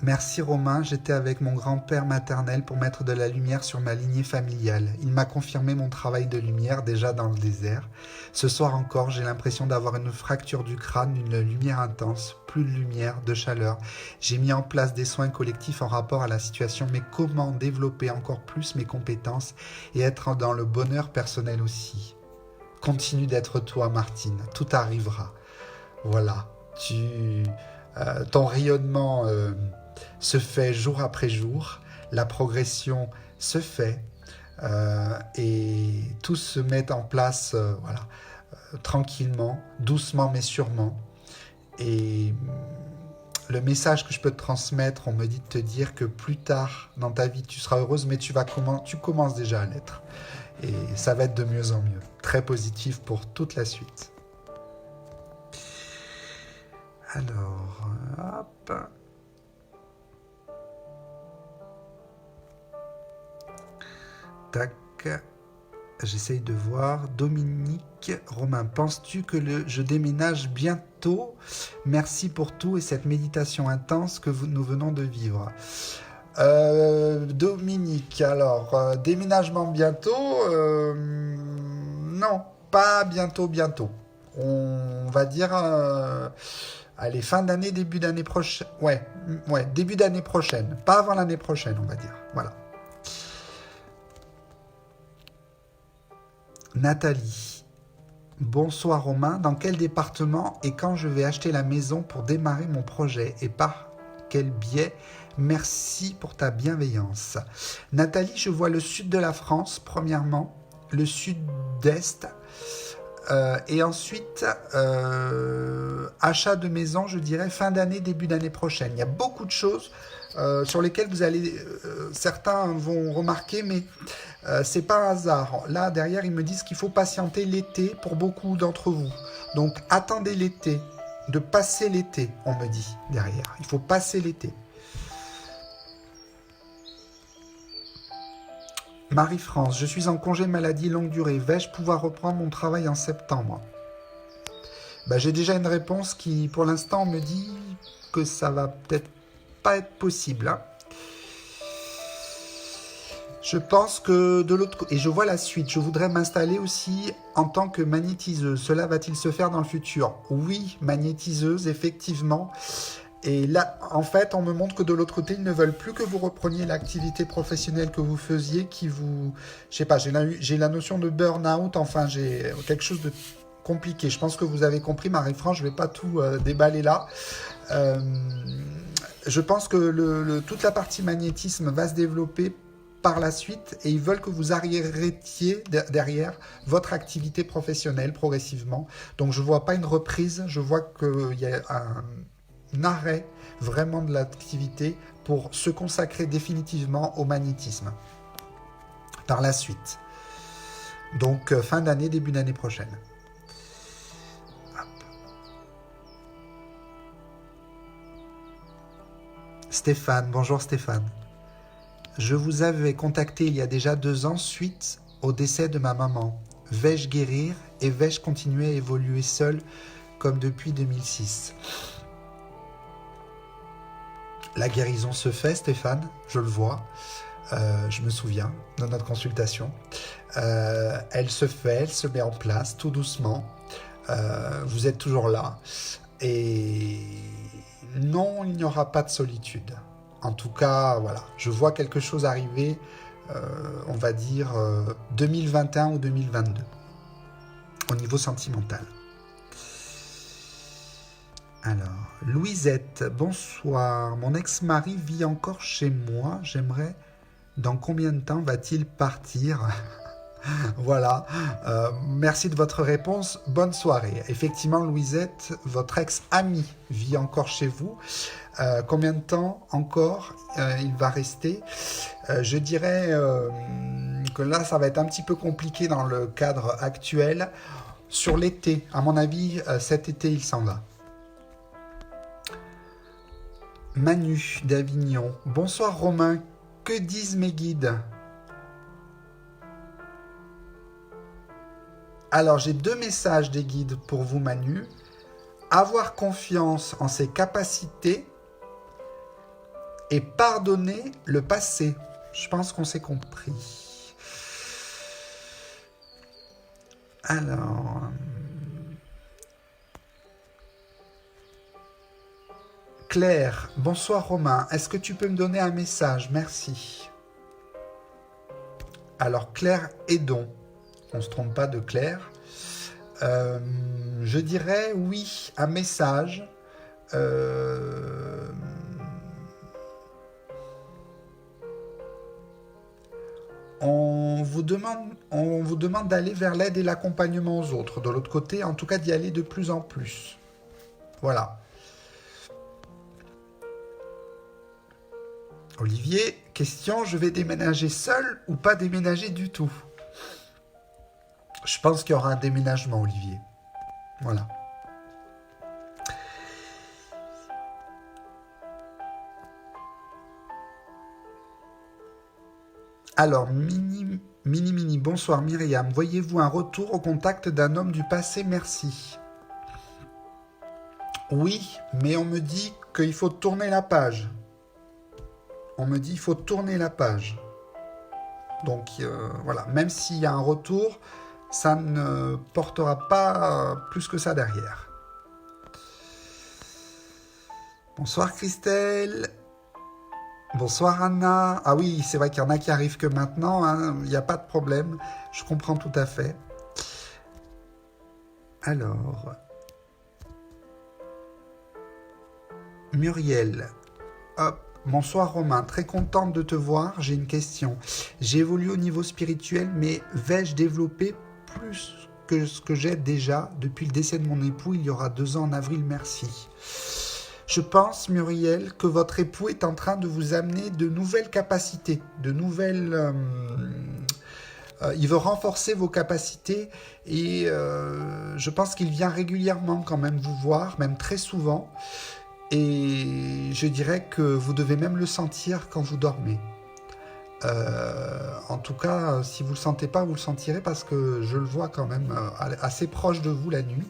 Merci Romain, j'étais avec mon grand-père maternel pour mettre de la lumière sur ma lignée familiale. Il m'a confirmé mon travail de lumière déjà dans le désert. Ce soir encore, j'ai l'impression d'avoir une fracture du crâne, une lumière intense, plus de lumière, de chaleur. J'ai mis en place des soins collectifs en rapport à la situation, mais comment développer encore plus mes compétences et être dans le bonheur personnel aussi? Continue d'être toi Martine, tout arrivera. Voilà, ton rayonnement se fait jour après jour, la progression se fait et tout se met en place voilà, tranquillement, doucement mais sûrement. Et le message que je peux te transmettre, on me dit de te dire que plus tard dans ta vie tu seras heureuse, mais tu commences déjà à l'être. Et ça va être de mieux en mieux. Très positif pour toute la suite. Alors, hop. Tac. J'essaye de voir. Dominique, Romain, penses-tu que je déménage bientôt? Merci pour tout et cette méditation intense que nous venons de vivre. Dominique, alors, déménagement bientôt? Non, pas bientôt. On va dire... allez, fin d'année, début d'année prochaine. Ouais, début d'année prochaine. Pas avant l'année prochaine, on va dire. Voilà. Nathalie. Bonsoir Romain. Dans quel département et quand je vais acheter la maison pour démarrer mon projet et par quel biais? Merci pour ta bienveillance. Nathalie, je vois le sud de la France, premièrement, le sud-est. Et ensuite, achat de maison, je dirais fin d'année, début d'année prochaine. Il y a beaucoup de choses sur lesquelles vous allez, certains vont remarquer, mais c'est pas un hasard. Là, derrière, ils me disent qu'il faut patienter l'été pour beaucoup d'entre vous. Donc, attendez l'été, de passer l'été, on me dit derrière. Il faut passer l'été. Marie-France, je suis en congé maladie longue durée. Vais-je pouvoir reprendre mon travail en septembre? J'ai déjà une réponse qui, pour l'instant, me dit que ça va peut-être pas être possible. Hein. Je pense que de l'autre côté, et je vois la suite, je voudrais m'installer aussi en tant que magnétiseuse. Cela va-t-il se faire dans le futur? Oui, magnétiseuse, effectivement. Et là, en fait, on me montre que de l'autre côté, ils ne veulent plus que vous repreniez l'activité professionnelle que vous faisiez, qui vous... Je sais pas, j'ai la notion de burn-out, enfin, j'ai quelque chose de compliqué. Je pense que vous avez compris, Marie-France, je ne vais pas tout déballer là. Je pense que toute la partie magnétisme va se développer par la suite et ils veulent que vous arrêtiez derrière votre activité professionnelle progressivement. Donc, je ne vois pas une reprise, je vois qu'il y a un arrêt vraiment de l'activité pour se consacrer définitivement au magnétisme par la suite. Donc fin d'année, début d'année prochaine. Hop. Stéphane, bonjour Stéphane. Je vous avais contacté il y a déjà 2 ans suite au décès de ma maman. Vais-je guérir et vais-je continuer à évoluer seul comme depuis 2006? La guérison se fait, Stéphane, je le vois. Je me souviens de notre consultation. Elle se fait, elle se met en place tout doucement. Vous êtes toujours là. Et non, il n'y aura pas de solitude. En tout cas, voilà, je vois quelque chose arriver, on va dire 2021 ou 2022, au niveau sentimental. Alors, Louisette, bonsoir. Mon ex-mari vit encore chez moi. J'aimerais... Dans combien de temps va-t-il partir? Voilà. Merci de votre réponse. Bonne soirée. Effectivement, Louisette, votre ex-ami vit encore chez vous. Combien de temps encore il va rester? Je dirais que là, ça va être un petit peu compliqué dans le cadre actuel. Sur l'été, à mon avis, cet été, il s'en va. Manu d'Avignon. Bonsoir Romain. Que disent mes guides? Alors, j'ai 2 messages des guides pour vous, Manu. Avoir confiance en ses capacités et pardonner le passé. Je pense qu'on s'est compris. Alors... Claire, bonsoir Romain. Est-ce que tu peux me donner un message? Merci. Alors, Claire Edon. On ne se trompe pas de Claire. Je dirais oui, un message. On vous demande d'aller vers l'aide et l'accompagnement aux autres. De l'autre côté, en tout cas, d'y aller de plus en plus. Voilà. Olivier, question, je vais déménager seul ou pas déménager du tout? Je pense qu'il y aura un déménagement, Olivier. Voilà. Alors, Mini, bonsoir Myriam. Voyez-vous un retour au contact d'un homme du passé? Merci. Oui, mais on me dit qu'il faut tourner la page. On me dit qu'il faut tourner la page. Donc, voilà. Même s'il y a un retour, ça ne portera pas plus que ça derrière. Bonsoir Christelle. Bonsoir Anna. Ah oui, c'est vrai qu'il y en a qui arrivent que maintenant, hein. Il n'y a pas de problème. Je comprends tout à fait. Alors... Muriel. Hop. Bonsoir Romain, très contente de te voir. J'ai une question. J'ai évolué au niveau spirituel, mais vais-je développer plus que ce que j'ai déjà depuis le décès de mon époux il y aura 2 ans en avril? Merci. Je pense, Muriel, que votre époux est en train de vous amener de nouvelles capacités, de nouvelles... il veut renforcer vos capacités et je pense qu'il vient régulièrement quand même vous voir, même très souvent. Et je dirais que vous devez même le sentir quand vous dormez. En tout cas, si vous ne le sentez pas, vous le sentirez parce que je le vois quand même assez proche de vous la nuit.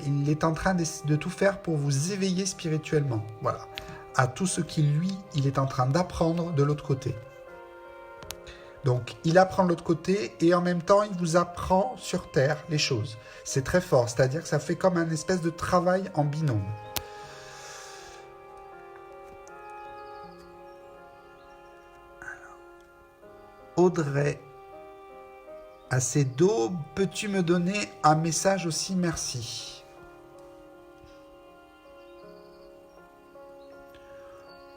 Il est en train de tout faire pour vous éveiller spirituellement. Voilà. À tout ce qu'il, lui, il est en train d'apprendre de l'autre côté. Donc, il apprend de l'autre côté et en même temps, il vous apprend sur Terre les choses. C'est très fort, c'est-à-dire que ça fait comme un espèce de travail en binôme. Audrey, assez d'eau, peux-tu me donner un message aussi? Merci.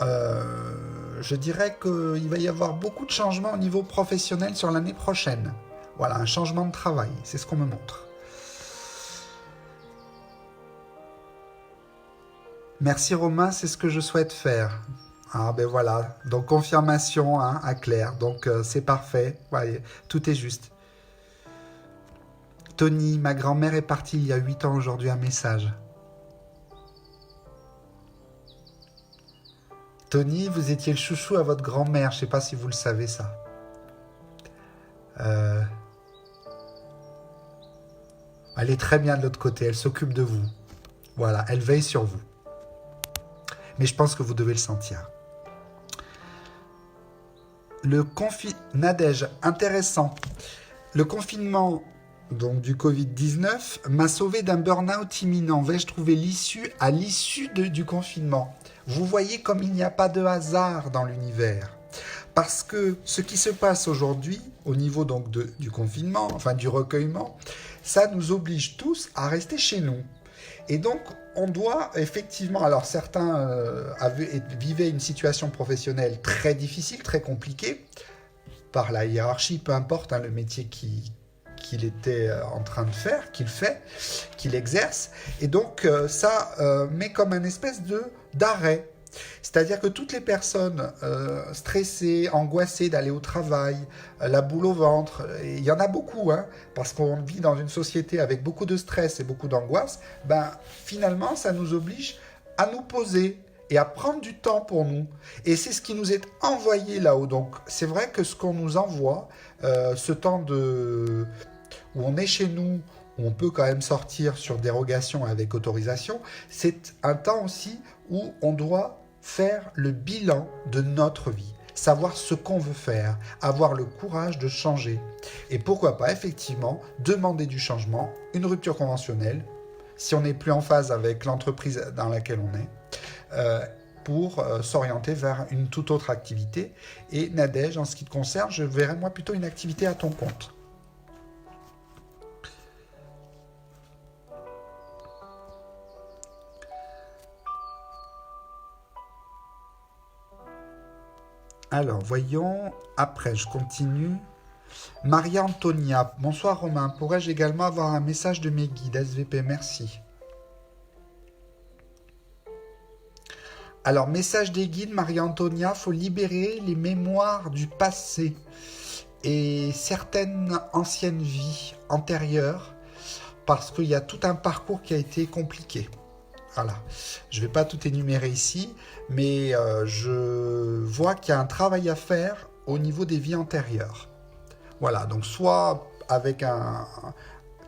Je dirais qu'il va y avoir beaucoup de changements au niveau professionnel sur l'année prochaine. Voilà, un changement de travail, c'est ce qu'on me montre. Merci Romain, c'est ce que je souhaite faire. Ah ben voilà, donc confirmation hein, à Claire, donc c'est parfait, voyez, tout est juste. Tony, ma grand-mère est partie il y a 8 ans aujourd'hui, un message. Tony, vous étiez le chouchou à votre grand-mère, je ne sais pas si vous le savez ça. Elle est très bien de l'autre côté, elle s'occupe de vous. Voilà, elle veille sur vous. Mais je pense que vous devez le sentir. Nadège, intéressant. Le confinement donc, du Covid-19 m'a sauvé d'un burn-out imminent. Vais-je trouver l'issue à l'issue du confinement? Vous voyez comme il n'y a pas de hasard dans l'univers. Parce que ce qui se passe aujourd'hui, au niveau donc du confinement, enfin du recueillement, ça nous oblige tous à rester chez nous. Et donc, on doit effectivement, alors certains vivaient une situation professionnelle très difficile, très compliquée, par la hiérarchie, peu importe le métier qu'il était en train de faire, qu'il fait, qu'il exerce. Et donc, ça met comme un espèce d'arrêt. C'est-à-dire que toutes les personnes stressées, angoissées d'aller au travail, la boule au ventre, et il y en a beaucoup, parce qu'on vit dans une société avec beaucoup de stress et beaucoup d'angoisse, finalement, ça nous oblige à nous poser et à prendre du temps pour nous. Et c'est ce qui nous est envoyé là-haut. Donc, c'est vrai que ce qu'on nous envoie, ce temps où on est chez nous, où on peut quand même sortir sur dérogation avec autorisation, c'est un temps aussi où on doit faire le bilan de notre vie, savoir ce qu'on veut faire, avoir le courage de changer. Et pourquoi pas, effectivement, demander du changement, une rupture conventionnelle, si on n'est plus en phase avec l'entreprise dans laquelle on est, pour s'orienter vers une toute autre activité. Et Nadège, en ce qui te concerne, je verrais moi plutôt une activité à ton compte. Alors, voyons. Après, je continue. Maria Antonia. Bonsoir Romain. Pourrais-je également avoir un message de mes guides SVP? Merci. Alors, message des guides, Maria Antonia, faut libérer les mémoires du passé et certaines anciennes vies antérieures parce qu'il y a tout un parcours qui a été compliqué. Voilà, je ne vais pas tout énumérer ici, mais je vois qu'il y a un travail à faire au niveau des vies antérieures. Voilà, donc soit avec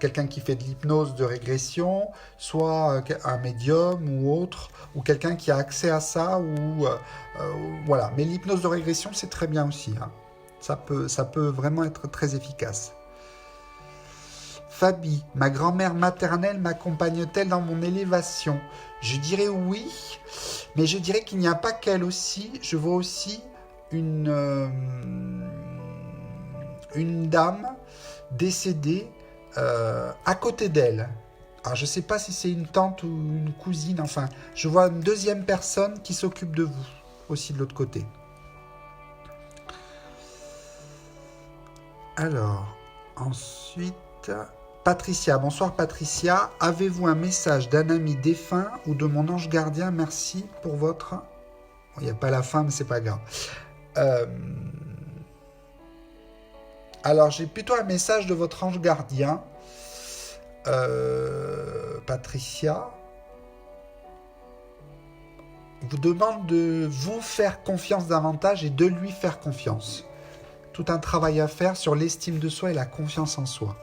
quelqu'un qui fait de l'hypnose de régression, soit un médium ou autre, ou quelqu'un qui a accès à ça, voilà. Mais l'hypnose de régression, c'est très bien aussi. Ça peut vraiment être très efficace. Fabi, ma grand-mère maternelle m'accompagne-t-elle dans mon élévation? Je dirais oui, mais je dirais qu'il n'y a pas qu'elle aussi. Je vois aussi une dame décédée à côté d'elle. Alors je ne sais pas si c'est une tante ou une cousine, enfin, je vois une deuxième personne qui s'occupe de vous, aussi de l'autre côté. Alors, ensuite... Patricia, bonsoir Patricia. Avez-vous un message d'un ami défunt ou de mon ange gardien? Merci pour votre... Il n'y a pas la fin, mais c'est pas grave. Alors, j'ai plutôt un message de votre ange gardien. Patricia. Il vous demande de vous faire confiance davantage et de lui faire confiance. Tout un travail à faire sur l'estime de soi et la confiance en soi.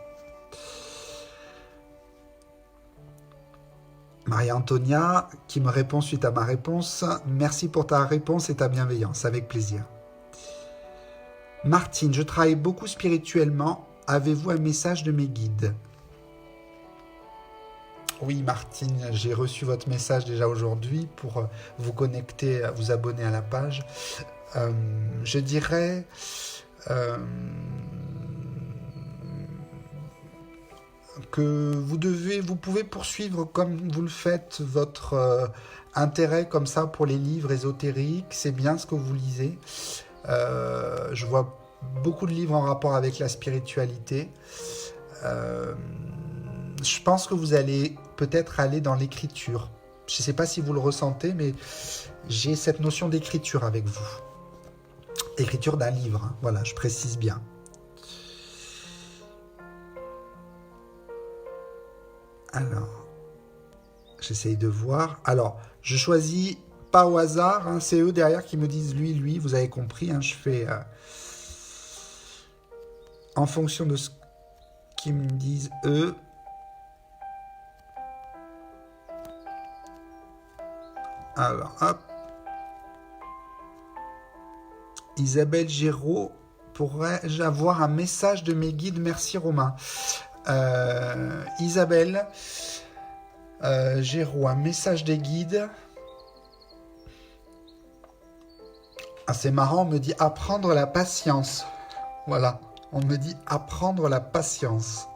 Maria-Antonia, qui me répond suite à ma réponse. Merci pour ta réponse et ta bienveillance, avec plaisir. Martine, je travaille beaucoup spirituellement. Avez-vous un message de mes guides? Oui, Martine, j'ai reçu votre message déjà aujourd'hui pour vous connecter, vous abonner à la page. Je dirais... que vous pouvez poursuivre comme vous le faites votre intérêt comme ça pour les livres ésotériques, c'est bien ce que vous lisez. Je vois beaucoup de livres en rapport avec la spiritualité. Je pense que vous allez peut-être aller dans l'écriture. Je ne sais pas si vous le ressentez, mais j'ai cette notion d'écriture avec vous. Écriture d'un livre, voilà, je précise bien. Alors, j'essaye de voir. Alors, je choisis pas au hasard. C'est eux derrière qui me disent lui. Vous avez compris. Je fais en fonction de ce qu'ils me disent eux. Alors, hop. Isabelle Géraud, pourrais-je avoir un message de mes guides? Merci Romain. Isabelle Géraud, un message des guides. C'est marrant, on me dit apprendre la patience. Voilà, on me dit apprendre la patience.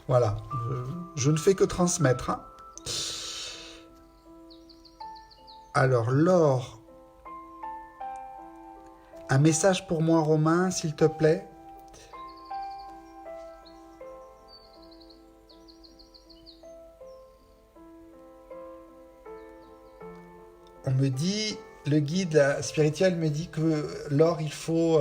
Voilà, je ne fais que transmettre. Alors, Laure, un message pour moi, Romain, s'il te plaît. On me dit, le guide spirituel me dit que, Laure, il faut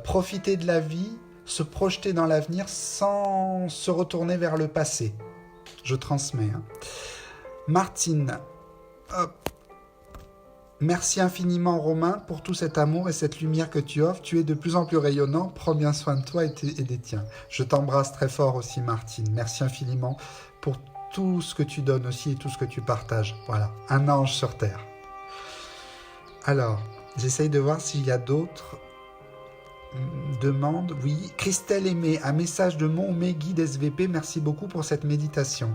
profiter de la vie, se projeter dans l'avenir sans se retourner vers le passé. Je transmets. Hein. Martine, hop. Merci infiniment Romain pour tout cet amour et cette lumière que tu offres. Tu es de plus en plus rayonnant. Prends bien soin de toi et des tiens. Je t'embrasse très fort aussi Martine. Merci infiniment pour tout ce que tu donnes aussi et tout ce que tu partages. Voilà, un ange sur terre. Alors, j'essaye de voir s'il y a d'autres demandes. Oui, Christelle Aimé, un message de mon guide SVP. Merci beaucoup pour cette méditation.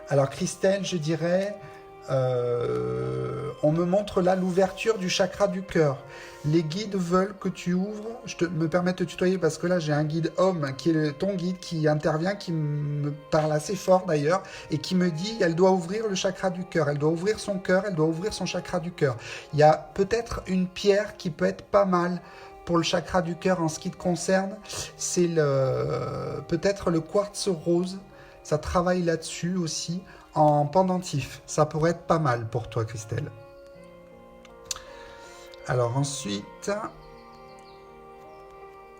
Alors Christelle, je dirais... on me montre là l'ouverture du chakra du cœur. Les guides veulent que tu ouvres. Me permets de te tutoyer parce que là j'ai un guide homme qui est ton guide qui intervient, qui me parle assez fort d'ailleurs et qui me dit elle doit ouvrir le chakra du cœur, elle doit ouvrir son cœur, elle doit ouvrir son chakra du cœur. Il y a peut-être une pierre qui peut être pas mal pour le chakra du cœur en ce qui te concerne. C'est peut-être le quartz rose. Ça travaille là-dessus aussi. En pendentif, ça pourrait être pas mal pour toi Christelle. Alors ensuite,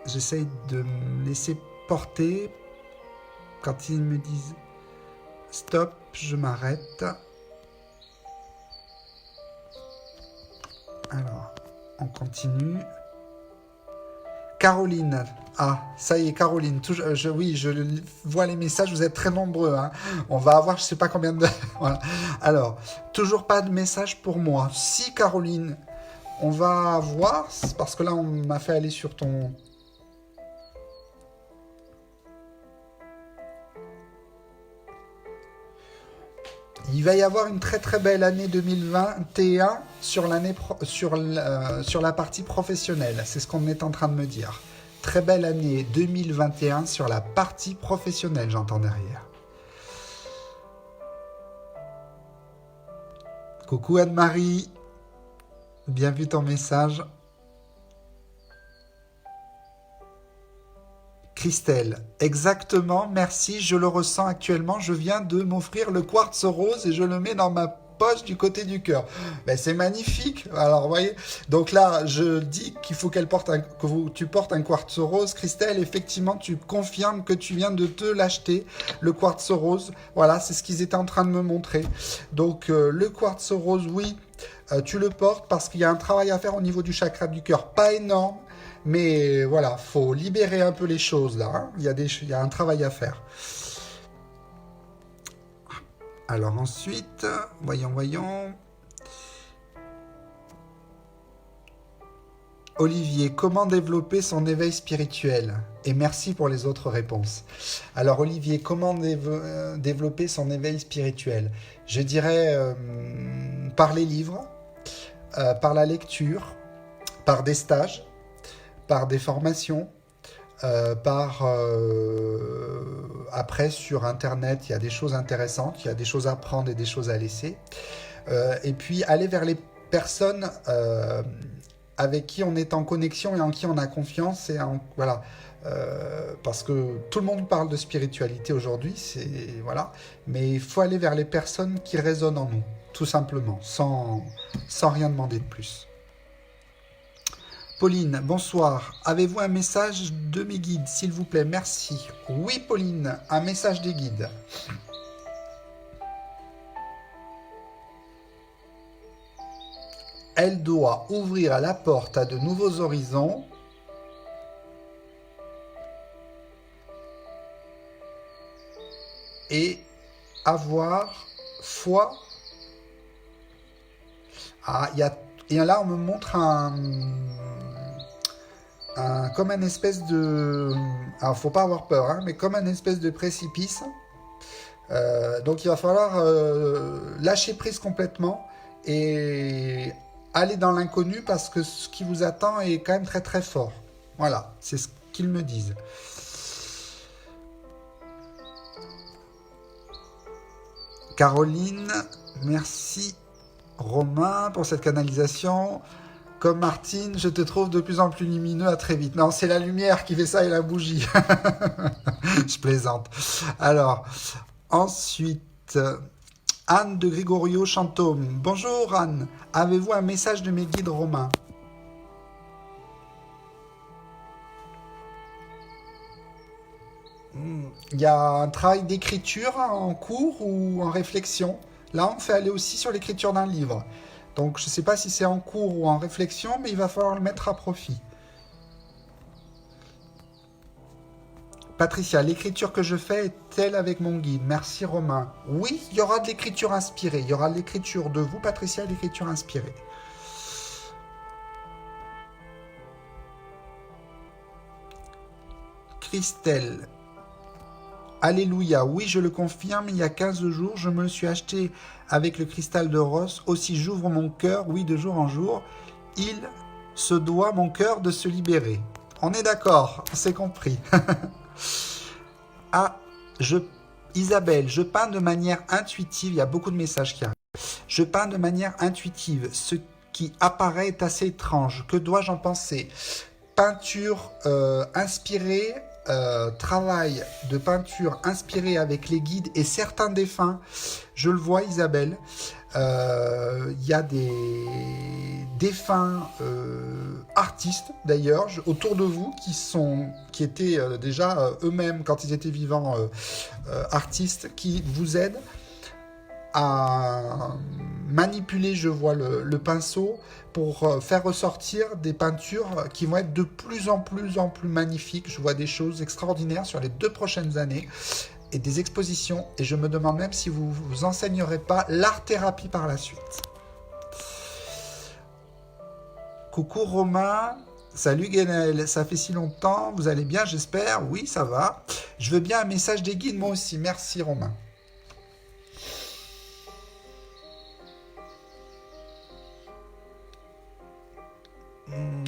j'essaye de me laisser porter. Quand ils me disent stop, je m'arrête. Alors, on continue. Caroline, ça y est, Caroline. Oui, je vois les messages, vous êtes très nombreux. Hein. On va avoir, je ne sais pas combien de... Voilà. Alors, toujours pas de message pour moi. Si, Caroline, on va voir, parce que là, on m'a fait aller sur ton... Il va y avoir une très très belle année 2021 sur la partie professionnelle. C'est ce qu'on est en train de me dire. Très belle année 2021 sur la partie professionnelle, j'entends derrière. Coucou Anne-Marie. Bien vu ton message. Christelle, exactement, merci, je le ressens actuellement, je viens de m'offrir le quartz rose et je le mets dans ma poche du côté du cœur. Ben, c'est magnifique, alors vous voyez, donc là je dis qu'il faut tu portes un quartz rose, Christelle, effectivement tu confirmes que tu viens de te l'acheter, le quartz rose, voilà, c'est ce qu'ils étaient en train de me montrer. Donc le quartz rose, oui, tu le portes parce qu'il y a un travail à faire au niveau du chakra du cœur, pas énorme, mais voilà, faut libérer un peu les choses là. Hein. Il y a un travail à faire. Alors ensuite, voyons. Olivier, comment développer son éveil spirituel? Et merci pour les autres réponses. Alors Olivier, comment développer son éveil spirituel? Je dirais par les livres, par la lecture, par des stages, par des formations, après sur internet il y a des choses intéressantes, il y a des choses à prendre et des choses à laisser, et puis aller vers les personnes avec qui on est en connexion et en qui on a confiance voilà, parce que tout le monde parle de spiritualité aujourd'hui, voilà, mais il faut aller vers les personnes qui résonnent en nous, tout simplement, sans rien demander de plus. Pauline, bonsoir. Avez-vous un message de mes guides, s'il vous plaît? Merci. Oui, Pauline, un message des guides. Elle doit ouvrir la porte à de nouveaux horizons. Et avoir foi. Et là, on me montre comme un espèce de... Alors, faut pas avoir peur, hein, mais comme un espèce de précipice. Donc, il va falloir lâcher prise complètement et aller dans l'inconnu parce que ce qui vous attend est quand même très très fort. Voilà, c'est ce qu'ils me disent. Caroline, merci Romain pour cette canalisation. Comme Martine, je te trouve de plus en plus lumineux, à très vite. Non, c'est la lumière qui fait ça et la bougie. Je plaisante. Alors, ensuite, Anne de Gregorio Chantôme. Bonjour Anne, avez-vous un message de mes guides romains? Il y a un travail d'écriture en cours ou en réflexion. Là, on fait aller aussi sur l'écriture d'un livre. Donc, je ne sais pas si c'est en cours ou en réflexion, mais il va falloir le mettre à profit. Patricia, l'écriture que je fais est-elle avec mon guide? Merci Romain. Oui, il y aura de l'écriture inspirée. Il y aura de l'écriture de vous, Patricia, et l'écriture inspirée. Christelle, alléluia, oui, je le confirme, il y a 15 jours, je me le suis acheté avec le cristal de Ross. Aussi, j'ouvre mon cœur, oui, de jour en jour. Il se doit, mon cœur, de se libérer. On est d'accord, on s'est compris. Ah, Isabelle, je peins de manière intuitive, il y a beaucoup de messages qui arrivent. Je peins de manière intuitive, ce qui apparaît est assez étrange. Que dois-je en penser? Peinture inspirée, travail de peinture inspiré avec les guides et certains défunts. Je le vois, Isabelle. Il y a des défunts artistes d'ailleurs autour de vous qui étaient déjà eux-mêmes quand ils étaient vivants artistes, qui vous aident à manipuler, je vois le pinceau, pour faire ressortir des peintures qui vont être de plus en plus magnifiques. Je vois des choses extraordinaires sur les 2 prochaines années et des expositions, et je me demande même si vous vous enseignerez pas l'art-thérapie par la suite. Coucou Romain, salut Guénel, ça fait si longtemps, vous allez bien j'espère? Oui, ça va. Je veux bien un message des guides moi aussi, merci Romain.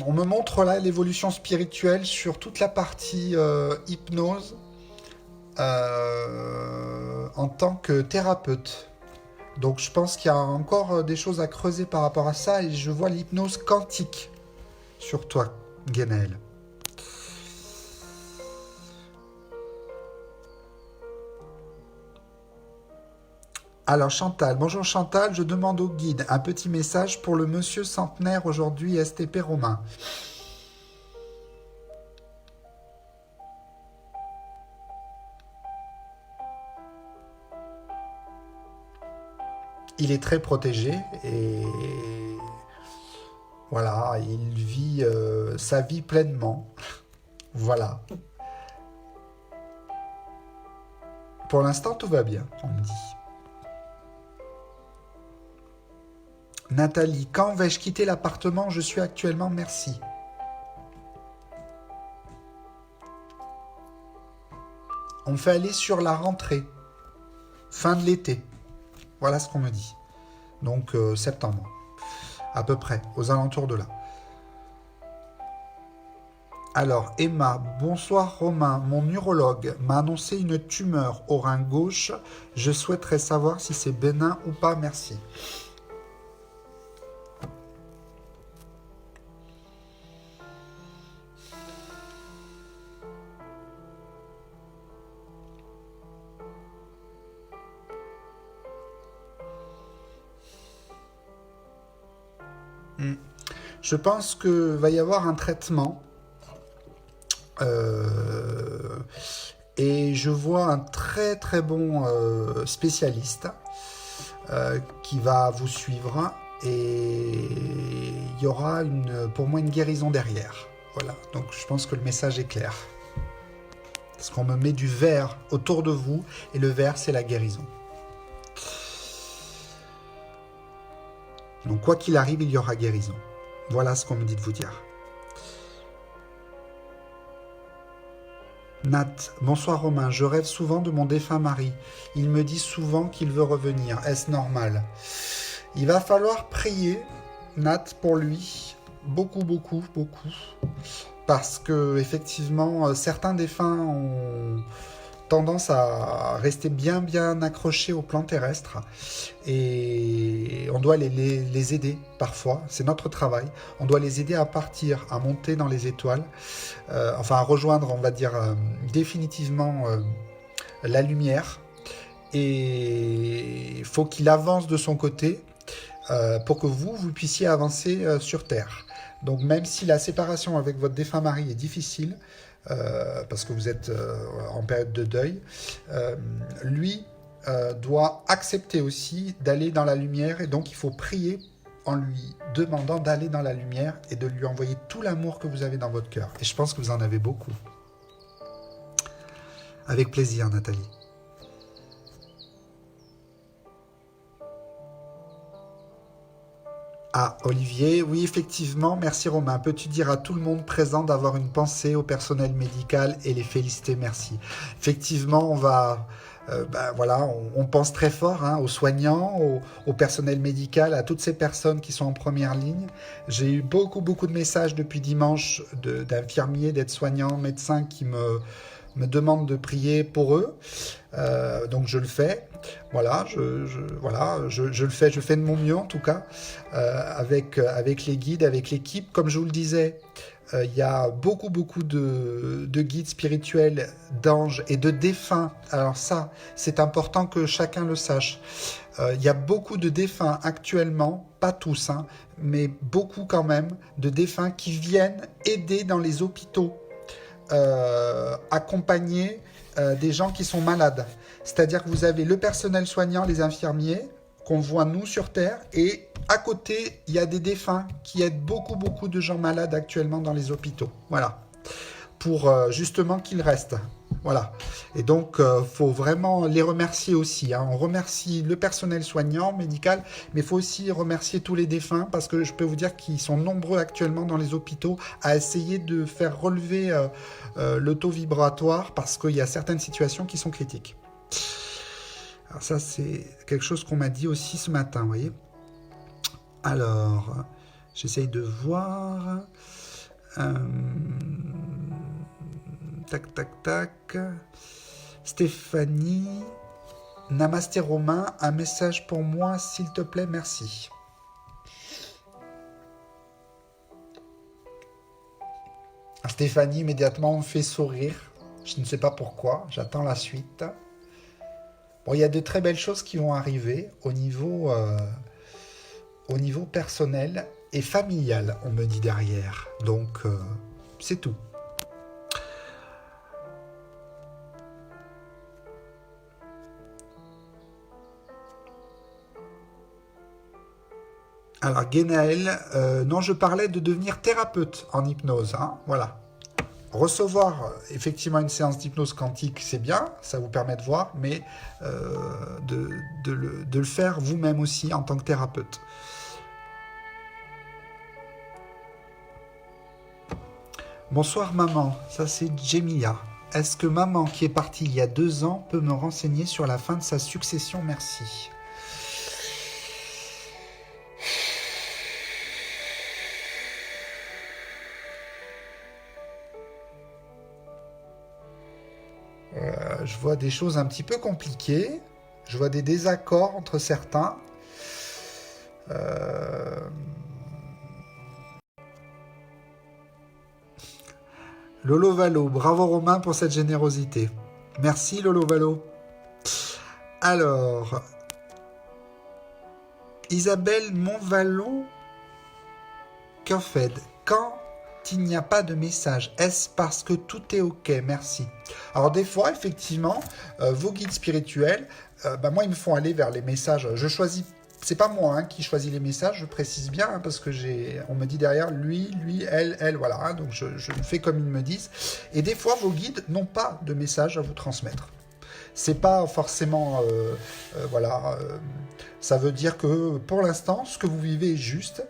On me montre là l'évolution spirituelle sur toute la partie hypnose en tant que thérapeute. Donc je pense qu'il y a encore des choses à creuser par rapport à ça, et je vois l'hypnose quantique sur toi, Guénel. Alors Chantal, bonjour Chantal, je demande au guide un petit message pour le monsieur centenaire aujourd'hui STP Romain. Il est très protégé et voilà, il vit sa vie pleinement. Voilà. Pour l'instant, tout va bien, on me dit. Nathalie, quand vais-je quitter l'appartement? Je suis actuellement, merci. On fait aller sur la rentrée, fin de l'été. Voilà ce qu'on me dit. Donc septembre, à peu près, aux alentours de là. Alors, Emma, bonsoir Romain, mon urologue m'a annoncé une tumeur au rein gauche. Je souhaiterais savoir si c'est bénin ou pas, merci. Je pense que va y avoir un traitement et je vois un très très bon spécialiste qui va vous suivre, et il y aura pour moi une guérison derrière. Voilà, donc je pense que le message est clair. Parce qu'on me met du vert autour de vous, et le vert c'est la guérison. Donc quoi qu'il arrive, il y aura guérison. Voilà ce qu'on me dit de vous dire. Nat, bonsoir Romain, je rêve souvent de mon défunt mari. Il me dit souvent qu'il veut revenir. Est-ce normal? Il va falloir prier, Nat, pour lui. Beaucoup. Parce que, effectivement, certains défunts tendance à rester bien accrochés au plan terrestre et on doit les aider parfois, c'est notre travail, on doit les aider à partir, à monter dans les étoiles, enfin à rejoindre, on va dire, définitivement la lumière, et il faut qu'il avance de son côté pour que vous puissiez avancer sur Terre. Donc même si la séparation avec votre défunt mari est difficile, parce que vous êtes en période de deuil, lui doit accepter aussi d'aller dans la lumière, et donc il faut prier en lui demandant d'aller dans la lumière et de lui envoyer tout l'amour que vous avez dans votre cœur. Et je pense que vous en avez beaucoup. Avec plaisir, Nathalie. Ah, Olivier, oui, effectivement, merci Romain. Peux-tu dire à tout le monde présent d'avoir une pensée au personnel médical et les féliciter? Merci. Effectivement, on va, voilà, on pense très fort hein, aux soignants, au personnel médical, à toutes ces personnes qui sont en première ligne. J'ai eu beaucoup de messages depuis dimanche d'infirmiers, d'aides-soignants, médecins qui me demandent de prier pour eux. Donc je le fais. Voilà, je le fais, je fais de mon mieux en tout cas, avec les guides, avec l'équipe. Comme je vous le disais, il y a beaucoup de guides spirituels, d'anges et de défunts. Alors ça, c'est important que chacun le sache. Il y a beaucoup de défunts actuellement, pas tous, hein, mais beaucoup quand même, de défunts qui viennent aider dans les hôpitaux, accompagner des gens qui sont malades. C'est-à-dire que vous avez le personnel soignant, les infirmiers, qu'on voit nous sur Terre, et à côté, il y a des défunts qui aident beaucoup de gens malades actuellement dans les hôpitaux. Voilà. Pour justement qu'ils restent. Voilà. Et donc, faut vraiment les remercier aussi. Hein. On remercie le personnel soignant, médical, mais il faut aussi remercier tous les défunts, parce que je peux vous dire qu'ils sont nombreux actuellement dans les hôpitaux à essayer de faire relever le taux vibratoire, parce qu'il y a certaines situations qui sont critiques. Alors ça, c'est quelque chose qu'on m'a dit aussi ce matin, vous voyez. Alors, j'essaye de voir. Tac. Stéphanie. Namasté Romain, un message pour moi, s'il te plaît, merci. Stéphanie, immédiatement, me fait sourire. Je ne sais pas pourquoi, j'attends la suite. Bon, il y a de très belles choses qui vont arriver au niveau personnel et familial, on me dit derrière. Donc, c'est tout. Alors, Guénaël, non, je parlais de devenir thérapeute en hypnose. Hein, voilà. Recevoir effectivement une séance d'hypnose quantique, c'est bien, ça vous permet de voir, mais de le faire vous-même aussi en tant que thérapeute. Bonsoir maman, ça c'est Jemila. Est-ce que maman qui est partie il y a 2 ans peut me renseigner sur la fin de sa succession? Merci. Je vois des choses un petit peu compliquées. Je vois des désaccords entre certains. Lolo Valo, bravo Romain pour cette générosité. Merci Lolo Valo. Alors, Isabelle Montvallon, Kofed, quand il n'y a pas de message, est-ce parce que tout est ok? Merci. Alors des fois, effectivement, vos guides spirituels, moi, ils me font aller vers les messages. Je choisis, c'est pas moi qui choisis les messages, je précise bien, hein, parce que on me dit derrière, lui, elle, voilà. Hein, donc je fais comme ils me disent. Et des fois, vos guides n'ont pas de message à vous transmettre. C'est pas forcément, ça veut dire que pour l'instant, ce que vous vivez est juste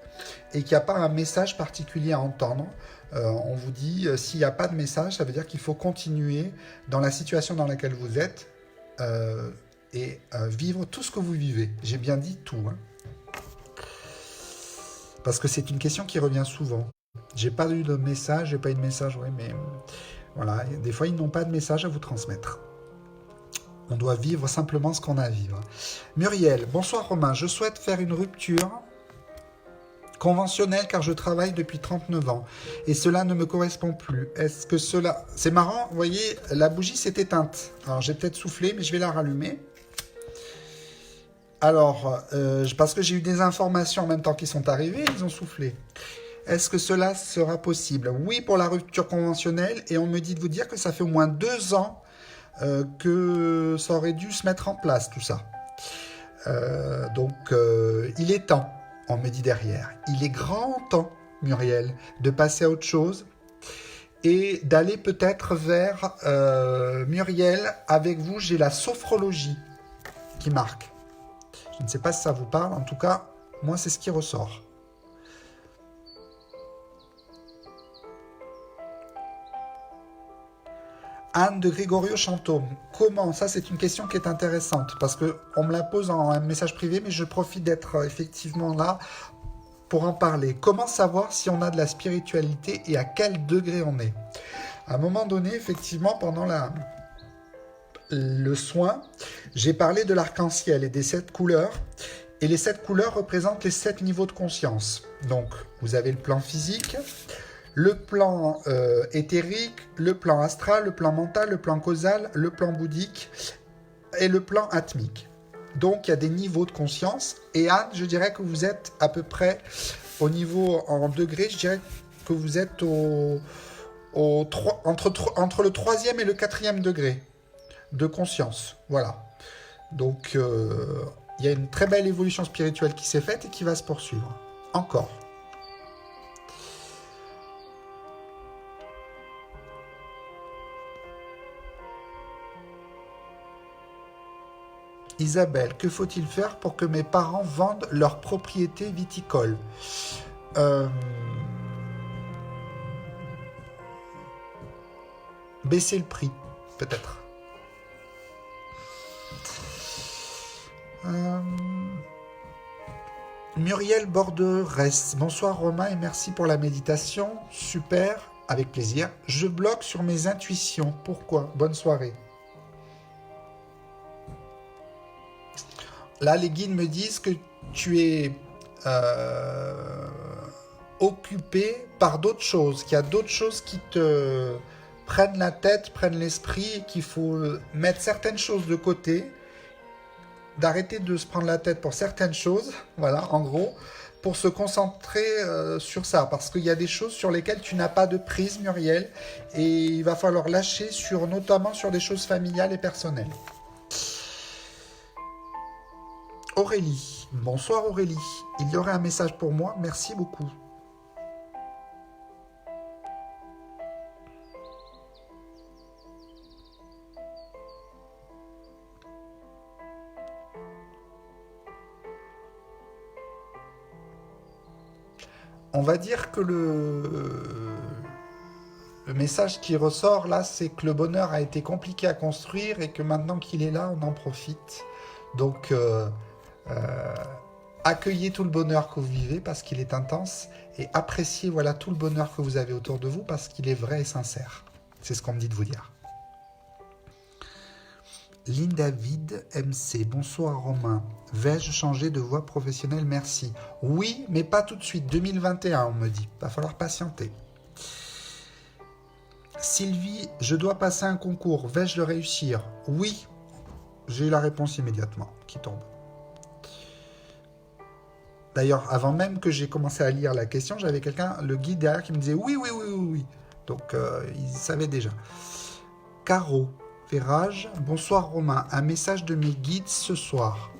et qu'il n'y a pas un message particulier à entendre. On vous dit, s'il n'y a pas de message, ça veut dire qu'il faut continuer dans la situation dans laquelle vous êtes et vivre tout ce que vous vivez. J'ai bien dit tout, hein. Parce que c'est une question qui revient souvent. J'ai pas eu de message, oui, mais voilà, des fois ils n'ont pas de message à vous transmettre. On doit vivre simplement ce qu'on a à vivre. Muriel, bonsoir Romain, je souhaite faire une rupture conventionnelle car je travaille depuis 39 ans et cela ne me correspond plus. Est-ce que cela... C'est marrant, vous voyez, la bougie s'est éteinte. Alors j'ai peut-être soufflé, mais je vais la rallumer. Alors, parce que j'ai eu des informations en même temps qui sont arrivées, ils ont soufflé. Est-ce que cela sera possible? Oui, pour la rupture conventionnelle, et on me dit de vous dire que ça fait au moins 2 ans que ça aurait dû se mettre en place, tout ça. Donc, il est temps, on me dit derrière. Il est grand temps, Muriel, de passer à autre chose et d'aller peut-être vers Muriel. Avec vous, j'ai la sophrologie qui marque. Je ne sais pas si ça vous parle, en tout cas, moi, c'est ce qui ressort. Anne de Grégorio Chantôme, comment? Ça, c'est une question qui est intéressante parce qu'on me la pose en un message privé, mais je profite d'être effectivement là pour en parler. Comment savoir si on a de la spiritualité et à quel degré on est? À un moment donné, effectivement, pendant le soin, j'ai parlé de l'arc-en-ciel et des 7 couleurs. Et les 7 couleurs représentent les 7 niveaux de conscience. Donc, vous avez le plan physique, le plan éthérique, le plan astral, le plan mental, le plan causal, le plan bouddhique et le plan atmique. Donc, il y a des niveaux de conscience. Et Anne, je dirais que vous êtes à peu près au niveau en degré, je dirais que vous êtes entre le 3e et le 4e degré de conscience. Voilà. Donc, il y a une très belle évolution spirituelle qui s'est faite et qui va se poursuivre. Encore. Isabelle, que faut-il faire pour que mes parents vendent leur propriété viticole? Baisser le prix, peut-être. Muriel Borderès, bonsoir Romain et merci pour la méditation. Super, avec plaisir. Je bloque sur mes intuitions. Pourquoi? Bonne soirée. Là, les guides me disent que tu es occupé par d'autres choses, qu'il y a d'autres choses qui te prennent la tête, prennent l'esprit, et qu'il faut mettre certaines choses de côté, d'arrêter de se prendre la tête pour certaines choses, voilà, en gros, pour se concentrer sur ça, parce qu'il y a des choses sur lesquelles tu n'as pas de prise, Muriel, et il va falloir lâcher notamment sur des choses familiales et personnelles. Aurélie, bonsoir Aurélie, il y aurait un message pour moi, merci beaucoup. On va dire que le message qui ressort là, c'est que le bonheur a été compliqué à construire et que maintenant qu'il est là, on en profite. Donc, accueillez tout le bonheur que vous vivez parce qu'il est intense et appréciez voilà, tout le bonheur que vous avez autour de vous parce qu'il est vrai et sincère. C'est ce qu'on me dit de vous dire. Lynn David MC, bonsoir Romain. Vais-je changer de voie professionnelle? Merci. Oui, mais pas tout de suite. 2021, on me dit. Va falloir patienter. Sylvie, je dois passer un concours. Vais-je le réussir? Oui. J'ai eu la réponse immédiatement qui tombe. D'ailleurs, avant même que j'ai commencé à lire la question, j'avais quelqu'un, le guide derrière, qui me disait oui, oui, oui, oui, oui. Donc, il savait déjà. Caro. Ferrage, bonsoir Romain, un message de mes guides ce soir.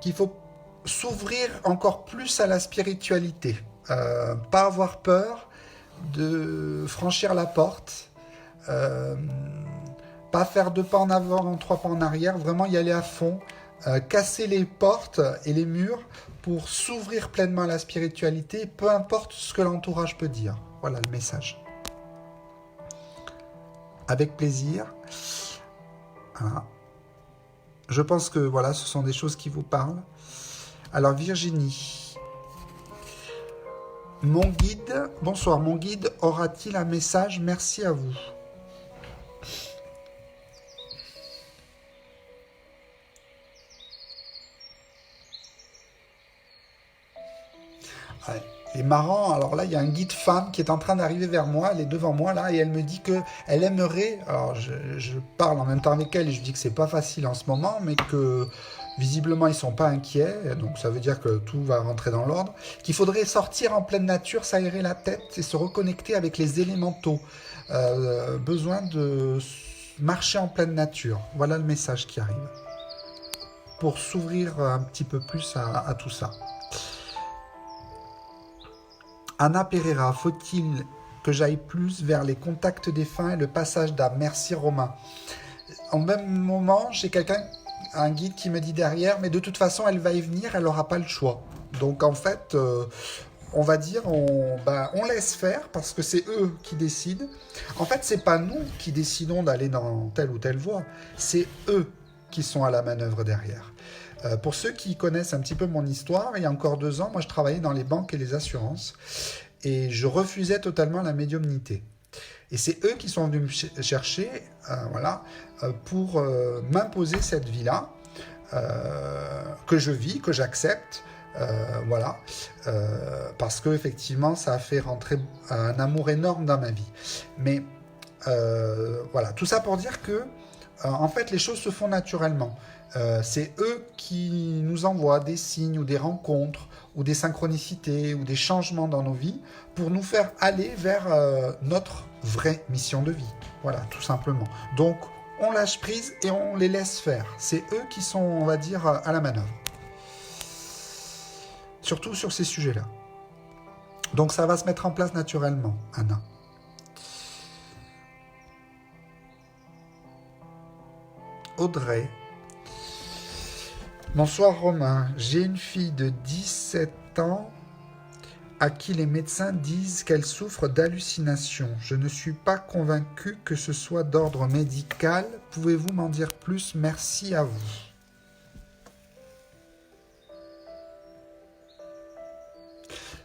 Qu'il faut s'ouvrir encore plus à la spiritualité, pas avoir peur de franchir la porte, pas faire 2 pas en avant, 3 pas en arrière, vraiment y aller à fond, casser les portes et les murs pour s'ouvrir pleinement à la spiritualité, peu importe ce que l'entourage peut dire. Voilà le message. Avec plaisir. Voilà. Je pense que voilà, ce sont des choses qui vous parlent. Alors Virginie, Mon guide, bonsoir, mon guide aura-t-il un message? Merci à vous. Ouais. C'est marrant, alors là, il y a un guide femme qui est en train d'arriver vers moi, elle est devant moi là, et elle me dit que elle aimerait, alors je parle en même temps avec elle et je dis que c'est pas facile en ce moment, mais que visiblement ils sont pas inquiets, donc ça veut dire que tout va rentrer dans l'ordre, qu'il faudrait sortir en pleine nature, s'aérer la tête et se reconnecter avec les élémentaux. Besoin de marcher en pleine nature. Voilà le message qui arrive. Pour s'ouvrir un petit peu plus à tout ça. Anna Pereira, faut-il que j'aille plus vers les contacts défunts et le passage d'âme? Merci Romain. Au même moment, j'ai quelqu'un, un guide qui me dit derrière, mais de toute façon, elle va y venir, elle n'aura pas le choix. Donc en fait, on va dire, on laisse faire parce que c'est eux qui décident. En fait, c'est pas nous qui décidons d'aller dans telle ou telle voie, c'est eux qui sont à la manœuvre derrière. Pour ceux qui connaissent un petit peu mon histoire, il y a encore 2 ans, moi je travaillais dans les banques et les assurances et je refusais totalement la médiumnité. Et c'est eux qui sont venus me chercher pour m'imposer cette vie-là que je vis, que j'accepte. Parce que effectivement ça a fait rentrer un amour énorme dans ma vie. Mais voilà, tout ça pour dire que en fait les choses se font naturellement. C'est eux qui nous envoient des signes ou des rencontres ou des synchronicités ou des changements dans nos vies pour nous faire aller vers notre vraie mission de vie. Voilà, tout simplement. Donc, on lâche prise et on les laisse faire. C'est eux qui sont, on va dire, à la manœuvre. Surtout sur ces sujets-là. Donc, ça va se mettre en place naturellement, Anna. Audrey. Bonsoir Romain, j'ai une fille de 17 ans à qui les médecins disent qu'elle souffre d'hallucinations. Je ne suis pas convaincu que ce soit d'ordre médical. Pouvez-vous m'en dire plus? Merci à vous.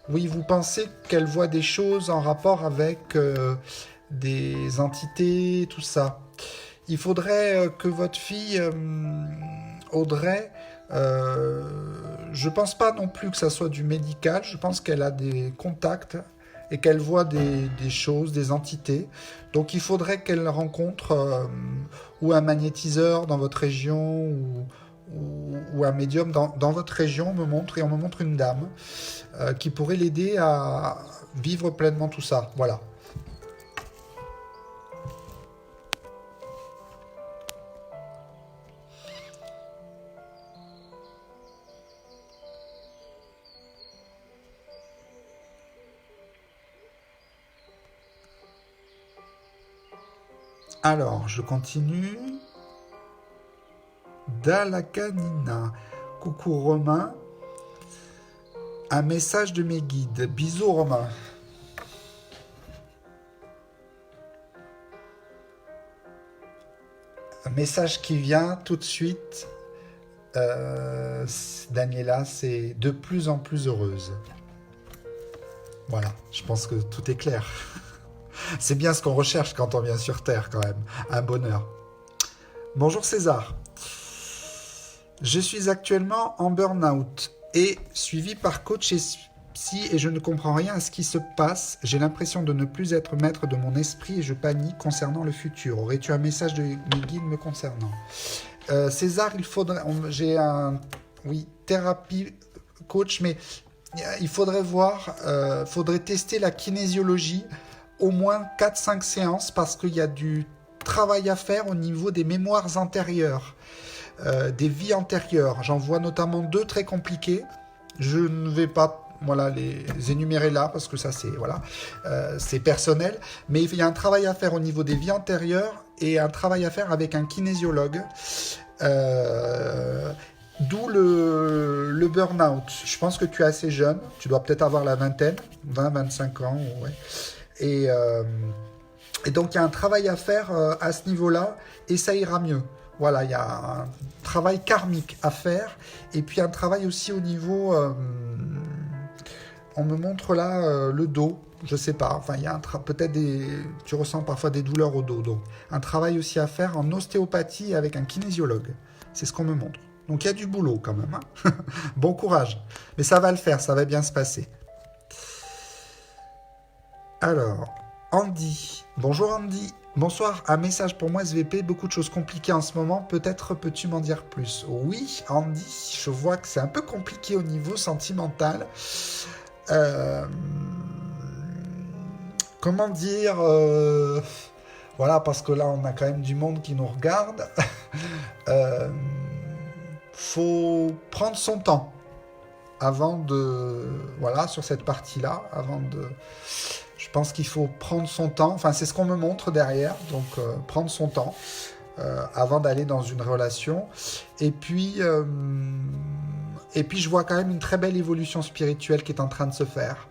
Oui, vous pensez qu'elle voit des choses en rapport avec des entités, tout ça. Il faudrait que votre fille, Audrey, je pense pas non plus que ça soit du médical, je pense qu'elle a des contacts et qu'elle voit des choses, des entités. Donc il faudrait qu'elle rencontre ou un magnétiseur dans votre région ou un médium dans votre région, on me montre une dame qui pourrait l'aider à vivre pleinement tout ça. Voilà. Alors, je continue. Dalakanina. Coucou Romain. Un message de mes guides. Bisous Romain. Un message qui vient tout de suite. Daniela, c'est de plus en plus heureuse. Voilà, je pense que tout est clair. C'est bien ce qu'on recherche quand on vient sur Terre quand même. Un bonheur. Bonjour César. Je suis actuellement en burn-out et suivi par coach et psy et je ne comprends rien à ce qui se passe. J'ai l'impression de ne plus être maître de mon esprit et je panique concernant le futur. Aurais-tu un message de mes guides me concernant? César, il faudrait... J'ai un... Oui, thérapie coach, mais il faudrait voir... faudrait tester la kinésiologie au moins 4-5 séances parce qu'il y a du travail à faire au niveau des mémoires antérieures, des vies antérieures. J'en vois notamment 2 très compliquées. Je ne vais pas les énumérer là parce que ça c'est personnel. Mais il y a un travail à faire au niveau des vies antérieures et un travail à faire avec un kinésiologue. D'où le burn-out. Je pense que tu es assez jeune. Tu dois peut-être avoir la vingtaine, 20-25 ans. Ouais. Et donc, il y a un travail à faire à ce niveau-là et ça ira mieux. Voilà, il y a un travail karmique à faire et puis un travail aussi au niveau On me montre là le dos, je sais pas. Enfin, il y a peut-être tu ressens parfois des douleurs au dos. Donc, un travail aussi à faire en ostéopathie avec un kinésiologue. C'est ce qu'on me montre. Donc, il y a du boulot quand même. Hein. Bon courage. Mais ça va le faire, ça va bien se passer. Alors, Andy. Bonjour Andy. Bonsoir, un message pour moi SVP, beaucoup de choses compliquées en ce moment, peut-être peux-tu m'en dire plus? Oui, Andy, je vois que c'est un peu compliqué au niveau sentimental. Comment dire voilà, parce que là, on a quand même du monde qui nous regarde. Faut prendre son temps avant de... Voilà, sur cette partie-là, avant de... Je pense qu'il faut prendre son temps. Enfin, c'est ce qu'on me montre derrière. Donc, prendre son temps avant d'aller dans une relation. Et puis, je vois quand même une très belle évolution spirituelle qui est en train de se faire.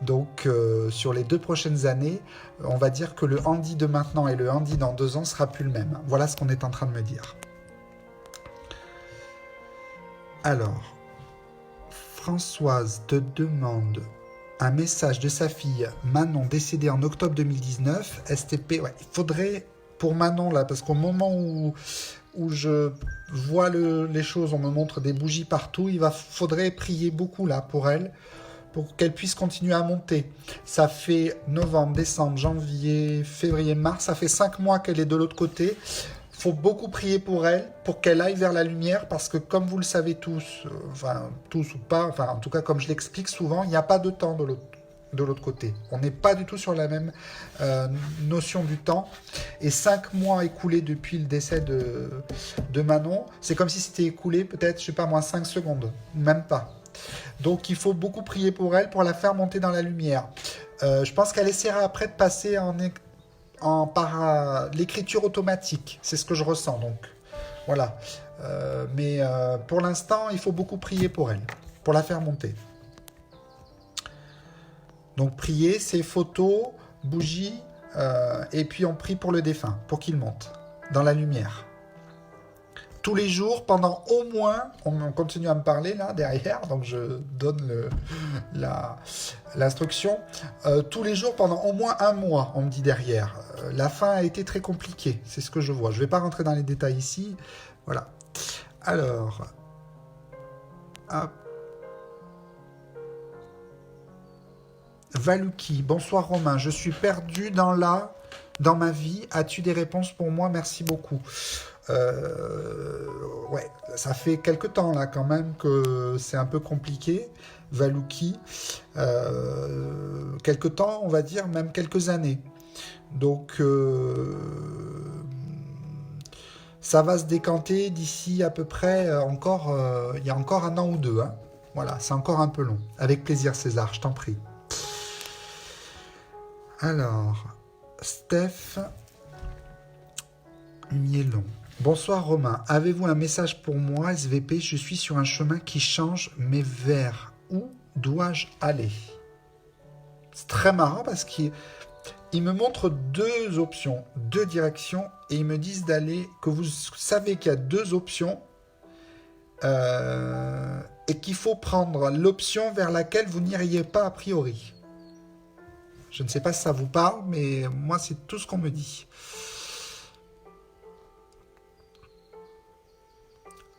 Donc, sur les 2 prochaines années, on va dire que le Andy de maintenant et le Andy dans 2 ans sera plus le même. Voilà ce qu'on est en train de me dire. Alors, Françoise te demande un message de sa fille Manon décédée en octobre 2019. STP, ouais, il faudrait pour Manon là, parce qu'au moment où je vois les choses, on me montre des bougies partout, faudrait prier beaucoup là pour elle, pour qu'elle puisse continuer à monter. Ça fait novembre, décembre, janvier, février, mars, ça fait 5 mois qu'elle est de l'autre côté. Faut beaucoup prier pour elle, pour qu'elle aille vers la lumière, parce que comme vous le savez tous, enfin tous ou pas, enfin en tout cas comme je l'explique souvent, il n'y a pas de temps de l'autre côté. On n'est pas du tout sur la même notion du temps. Et 5 mois écoulés depuis le décès de Manon, c'est comme si c'était écoulé peut-être, je sais pas moi, 5 secondes, même pas. Donc il faut beaucoup prier pour elle, pour la faire monter dans la lumière. Je pense qu'elle essaiera après de passer par l'écriture automatique. C'est ce que je ressens, donc. Voilà. Mais pour l'instant, il faut beaucoup prier pour elle, pour la faire monter. Donc prier, c'est photos, bougies, et puis on prie pour le défunt, pour qu'il monte dans la lumière. Tous les jours, pendant au moins, on continue à me parler là derrière, donc je donne l'instruction. Tous les jours, pendant au moins 1 mois, on me dit derrière. La fin a été très compliquée, c'est ce que je vois. Je ne vais pas rentrer dans les détails ici. Voilà. Alors, hop. Valuki, bonsoir Romain, je suis perdu dans ma vie. As-tu des réponses pour moi? Merci beaucoup. Ouais, ça fait quelque temps là quand même que c'est un peu compliqué, Valuki. Quelque temps, on va dire même quelques années. Donc ça va se décanter d'ici à peu près encore, il y a encore 1 an ou 2. Hein. Voilà, c'est encore un peu long. Avec plaisir César, je t'en prie. Alors, Steph Mielon. Bonsoir Romain, avez-vous un message pour moi SVP? Je suis sur un chemin qui change, mais vers où dois-je aller? C'est très marrant parce qu'il me montre 2 options, 2 directions, et ils me disent d'aller, que vous savez qu'il y a 2 options, et qu'il faut prendre l'option vers laquelle vous n'iriez pas a priori. Je ne sais pas si ça vous parle, mais moi c'est tout ce qu'on me dit.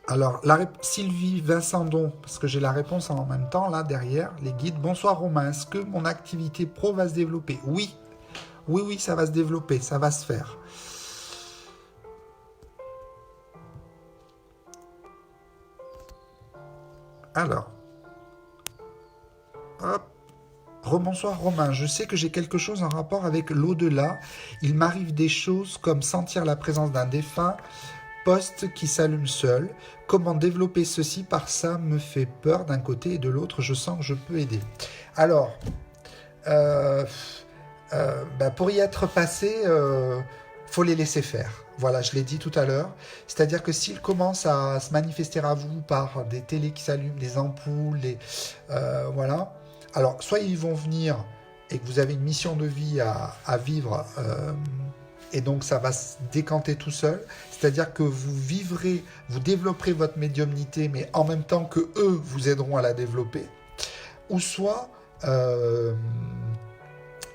Alors, Sylvie Vincendon, parce que j'ai la réponse en même temps, là, derrière, les guides. Bonsoir Romain, est-ce que mon activité pro va se développer? Oui, ça va se développer, ça va se faire. Alors, hop. Rebonsoir Romain, je sais que j'ai quelque chose en rapport avec l'au-delà. Il m'arrive des choses comme sentir la présence d'un défunt, poste qui s'allume seul. Comment développer ceci? Par ça me fait peur d'un côté et de l'autre, je sens que je peux aider. Alors, pour y être passé, faut les laisser faire. Voilà, je l'ai dit tout à l'heure. C'est-à-dire que s'ils commencent à se manifester à vous par des télés qui s'allument, des ampoules, voilà. Alors, soit ils vont venir et que vous avez une mission de vie à vivre, et donc ça va se décanter tout seul. C'est-à-dire que vous développerez votre médiumnité, mais en même temps que eux vous aideront à la développer. Ou soit Euh,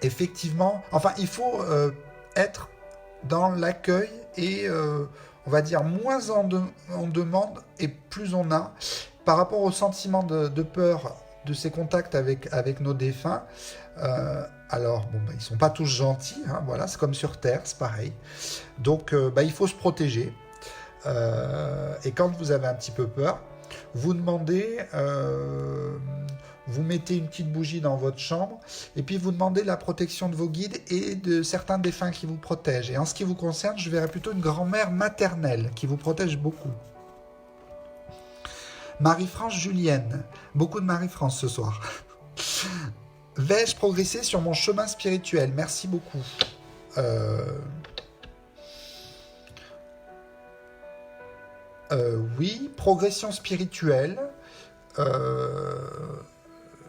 Effectivement, enfin, il faut être dans l'accueil et, on va dire, moins on demande et plus on a. Par rapport au sentiment de peur de ces contacts avec nos défunts, alors, bon, bah, ils sont pas tous gentils, hein, voilà, c'est comme sur Terre, c'est pareil. Donc, bah, il faut se protéger. Et quand vous avez un petit peu peur, vous demandez, vous mettez une petite bougie dans votre chambre, et puis vous demandez la protection de vos guides et de certains défunts qui vous protègent. Et en ce qui vous concerne, je verrais plutôt une grand-mère maternelle qui vous protège beaucoup. Marie-France Julienne, beaucoup de Marie-France ce soir. Vais-je progresser sur mon chemin spirituel? Merci beaucoup. Oui, progression spirituelle. Euh,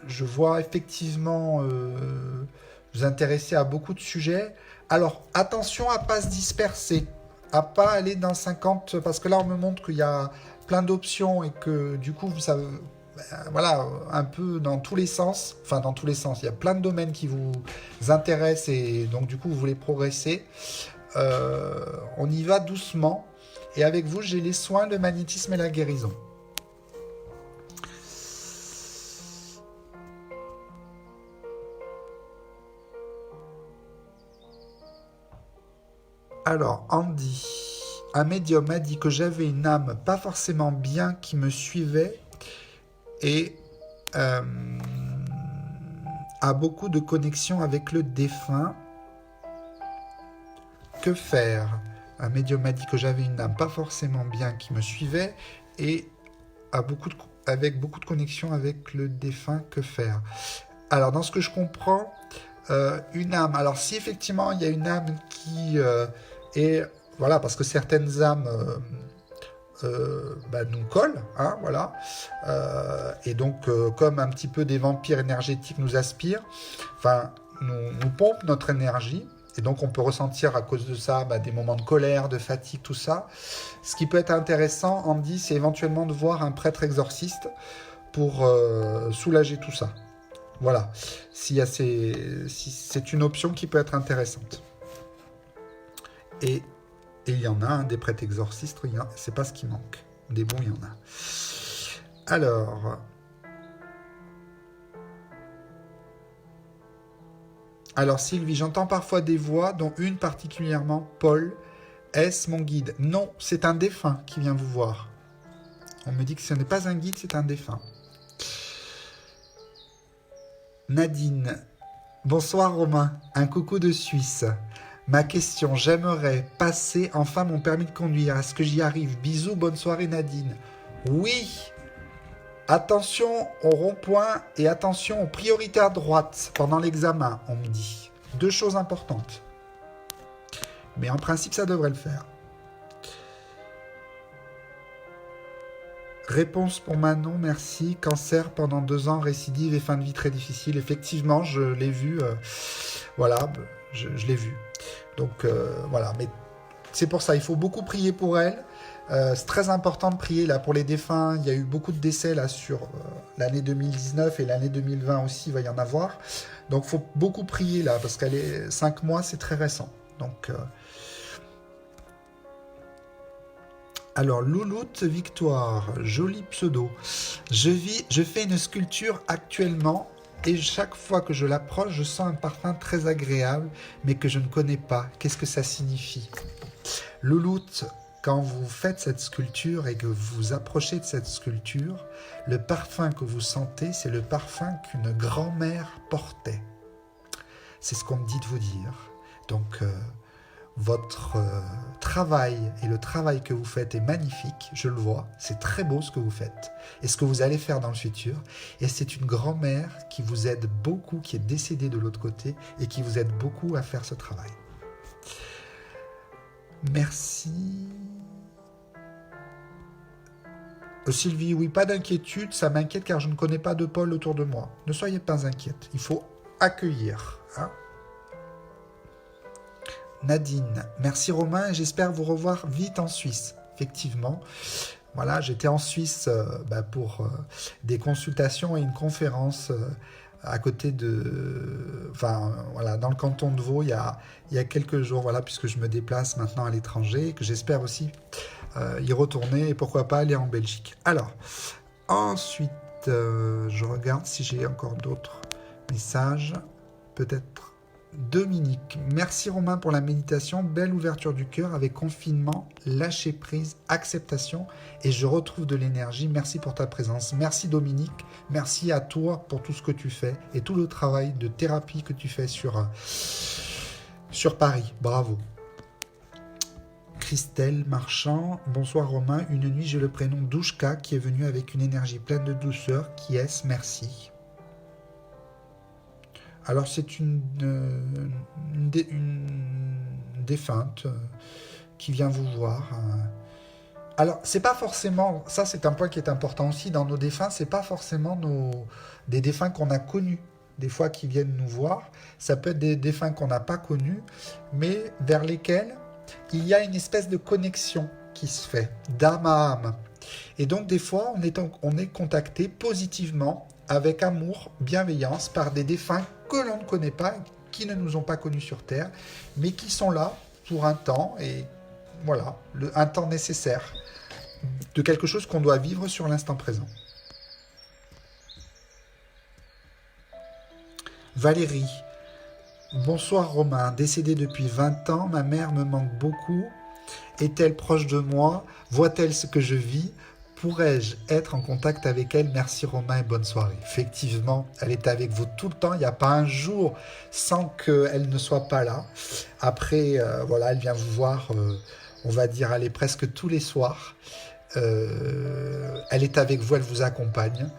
je vois effectivement vous intéresser à beaucoup de sujets. Alors, attention à ne pas se disperser, à pas aller dans 50, parce que là, on me montre qu'il y a plein d'options et que du coup, ça, voilà, un peu dans tous les sens, enfin dans tous les sens, il y a plein de domaines qui vous intéressent et donc du coup, vous voulez progresser. On y va doucement. Et avec vous, j'ai les soins, le magnétisme et la guérison. Alors, Andy, un médium m'a dit que j'avais une âme pas forcément bien qui me suivait et euh, a beaucoup de connexions avec le défunt. Que faire? Un médium m'a dit que j'avais une âme pas forcément bien qui me suivait et avec beaucoup de connexions avec le défunt. Que faire? Alors, dans ce que je comprends, une âme. Alors, si effectivement il y a une âme qui est. Voilà, parce que certaines âmes bah, nous collent, hein, voilà. Et donc, comme un petit peu des vampires énergétiques nous aspirent, enfin, nous pompent notre énergie. Et donc, on peut ressentir à cause de ça bah, des moments de colère, de fatigue, tout ça. Ce qui peut être intéressant, Andy, c'est éventuellement de voir un prêtre exorciste pour soulager tout ça. Voilà, si c'est une option qui peut être intéressante. Et il y en a, hein, des prêtres exorcistes, c'est pas ce qui manque. Des bons, il y en a. Alors Sylvie, j'entends parfois des voix, dont une particulièrement, Paul. Est-ce mon guide? Non, c'est un défunt qui vient vous voir. On me dit que ce n'est pas un guide, c'est un défunt. Nadine, bonsoir Romain, un coucou de Suisse. Ma question, j'aimerais passer enfin mon permis de conduire. Est-ce que j'y arrive? Bisous, bonne soirée Nadine. Oui. Attention au rond-point et attention aux priorités à droite pendant l'examen, on me dit. 2 choses importantes. Mais en principe, ça devrait le faire. Réponse pour Manon, merci. Cancer pendant 2 ans, récidive et fin de vie très difficile. Effectivement, je l'ai vu. Voilà, je l'ai vu. Donc voilà, mais c'est pour ça, il faut beaucoup prier pour elle. C'est très important de prier là pour les défunts. Il y a eu beaucoup de décès là sur l'année 2019 et l'année 2020 aussi, il va y en avoir. Donc il faut beaucoup prier là parce qu'elle est 5 mois, c'est très récent. Donc alors Louloute Victoire, joli pseudo. Je fais une sculpture actuellement. Et chaque fois que je l'approche, je sens un parfum très agréable, mais que je ne connais pas. Qu'est-ce que ça signifie? Louloute, quand vous faites cette sculpture et que vous vous approchez de cette sculpture, le parfum que vous sentez, c'est le parfum qu'une grand-mère portait. C'est ce qu'on me dit de vous dire. Donc, votre travail et le travail que vous faites est magnifique, je le vois, c'est très beau ce que vous faites et ce que vous allez faire dans le futur. Et c'est une grand-mère qui vous aide beaucoup, qui est décédée de l'autre côté et qui vous aide beaucoup à faire ce travail. Merci. Sylvie, oui, pas d'inquiétude, ça m'inquiète car je ne connais pas de Paul autour de moi. Ne soyez pas inquiète, il faut accueillir, hein. Nadine, merci Romain et j'espère vous revoir vite en Suisse. Effectivement, voilà, j'étais en Suisse pour des consultations et une conférence à côté de... Enfin, voilà, dans le canton de Vaud, il y a quelques jours, voilà, puisque je me déplace maintenant à l'étranger, et que j'espère aussi y retourner, et pourquoi pas aller en Belgique. Alors, ensuite, je regarde si j'ai encore d'autres messages. Peut-être Dominique. Merci Romain pour la méditation. Belle ouverture du cœur avec confinement, lâcher prise, acceptation et je retrouve de l'énergie. Merci pour ta présence. Merci Dominique. Merci à toi pour tout ce que tu fais et tout le travail de thérapie que tu fais sur Paris. Bravo. Christelle Marchand. Bonsoir Romain. Une nuit, j'ai le prénom Douchka qui est venu avec une énergie pleine de douceur. Qui est-ce? Merci. Alors c'est une défunte qui vient vous voir. Alors c'est pas forcément, ça c'est un point qui est important aussi dans nos défunts, c'est pas forcément des défunts qu'on a connus, des fois qui viennent nous voir. Ça peut être des défunts qu'on n'a pas connus, mais vers lesquels il y a une espèce de connexion qui se fait d'âme à âme. Et donc des fois on est contacté positivement, avec amour, bienveillance, par des défunts que l'on ne connaît pas, qui ne nous ont pas connus sur Terre, mais qui sont là pour un temps, et voilà, un temps nécessaire de quelque chose qu'on doit vivre sur l'instant présent. Valérie. Bonsoir Romain, décédée depuis 20 ans, ma mère me manque beaucoup. Est-elle proche de moi? Voit-elle ce que je vis? Pourrais-je être en contact avec elle? Merci Romain et bonne soirée. Effectivement, elle est avec vous tout le temps. Il n'y a pas un jour sans qu'elle ne soit pas là. Après, voilà, elle vient vous voir, on va dire, elle est presque tous les soirs. Elle est avec vous, elle vous accompagne.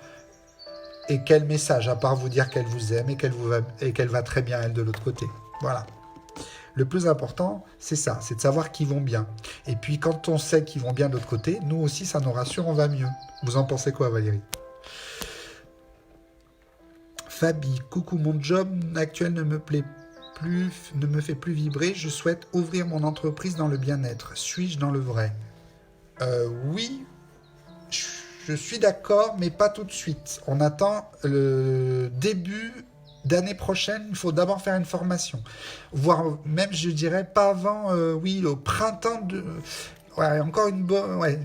Et quel message, à part vous dire qu'elle vous aime et qu'elle va très bien, elle, de l'autre côté. Voilà. Le plus important, c'est ça, c'est de savoir qu'ils vont bien. Et puis, quand on sait qu'ils vont bien de l'autre côté, nous aussi, ça nous rassure, on va mieux. Vous en pensez quoi, Valérie? Fabi, coucou, mon job actuel ne me plaît plus, ne me fait plus vibrer. Je souhaite ouvrir mon entreprise dans le bien-être. Suis-je dans le vrai? Oui, je suis d'accord, mais pas tout de suite. On attend le début d'année prochaine. Il faut d'abord faire une formation. Voire même, je dirais, pas avant, oui, au printemps de... Ouais, encore une bonne... Ouais,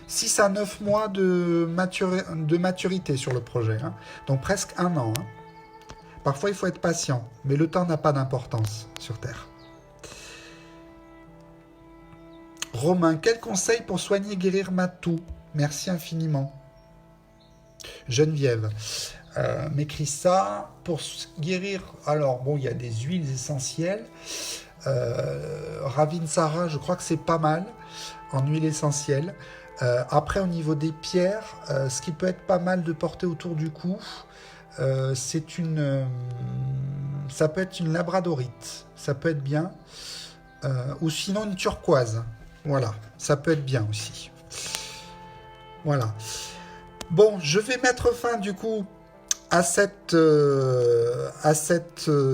6 à 9 mois de maturité sur le projet. Hein. Donc presque un an. Hein. Parfois, il faut être patient. Mais le temps n'a pas d'importance sur Terre. Romain, quel conseil pour soigner et guérir ma toux? Merci infiniment. Geneviève m'écrit ça. Pour guérir, alors bon, il y a des huiles essentielles. Ravinsara, je crois que c'est pas mal en huile essentielle. Après, au niveau des pierres, ce qui peut être pas mal de porter autour du cou, ça peut être une labradorite. Ça peut être bien. Ou sinon une turquoise. Voilà, ça peut être bien aussi. Voilà. Bon, je vais mettre fin du coup à cette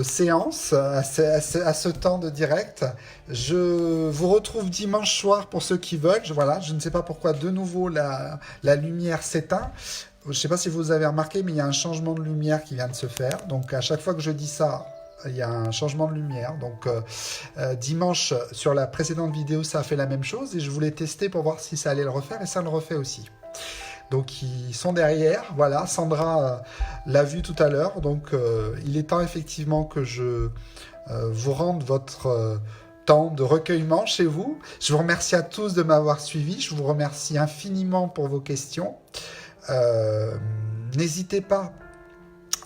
séance, à ce temps de direct. Je vous retrouve dimanche soir pour ceux qui veulent. Voilà, je ne sais pas pourquoi de nouveau la lumière s'éteint. Je ne sais pas si vous avez remarqué, mais il y a un changement de lumière qui vient de se faire. Donc à chaque fois que je dis ça, il y a un changement de lumière. Donc dimanche, sur la précédente vidéo, ça a fait la même chose. Et je voulais tester pour voir si ça allait le refaire. Et ça le refait aussi. Donc ils sont derrière, voilà, Sandra l'a vu tout à l'heure, donc il est temps effectivement que je vous rende votre temps de recueillement chez vous. Je vous remercie à tous de m'avoir suivi, je vous remercie infiniment pour vos questions. N'hésitez pas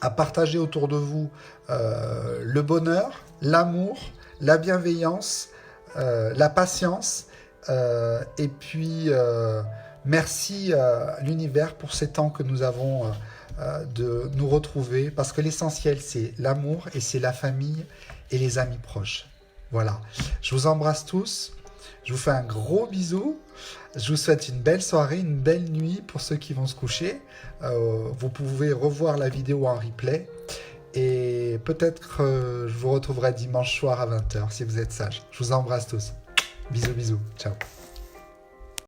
à partager autour de vous le bonheur, l'amour, la bienveillance, la patience, et puis... merci l'univers pour ces temps que nous avons de nous retrouver, parce que l'essentiel c'est l'amour et c'est la famille et les amis proches. Voilà, je vous embrasse tous, je vous fais un gros bisou, je vous souhaite une belle soirée, une belle nuit pour ceux qui vont se coucher. Vous pouvez revoir la vidéo en replay et peut-être je vous retrouverai dimanche soir à 20 h si vous êtes sages. Je vous embrasse tous, bisous bisous, ciao.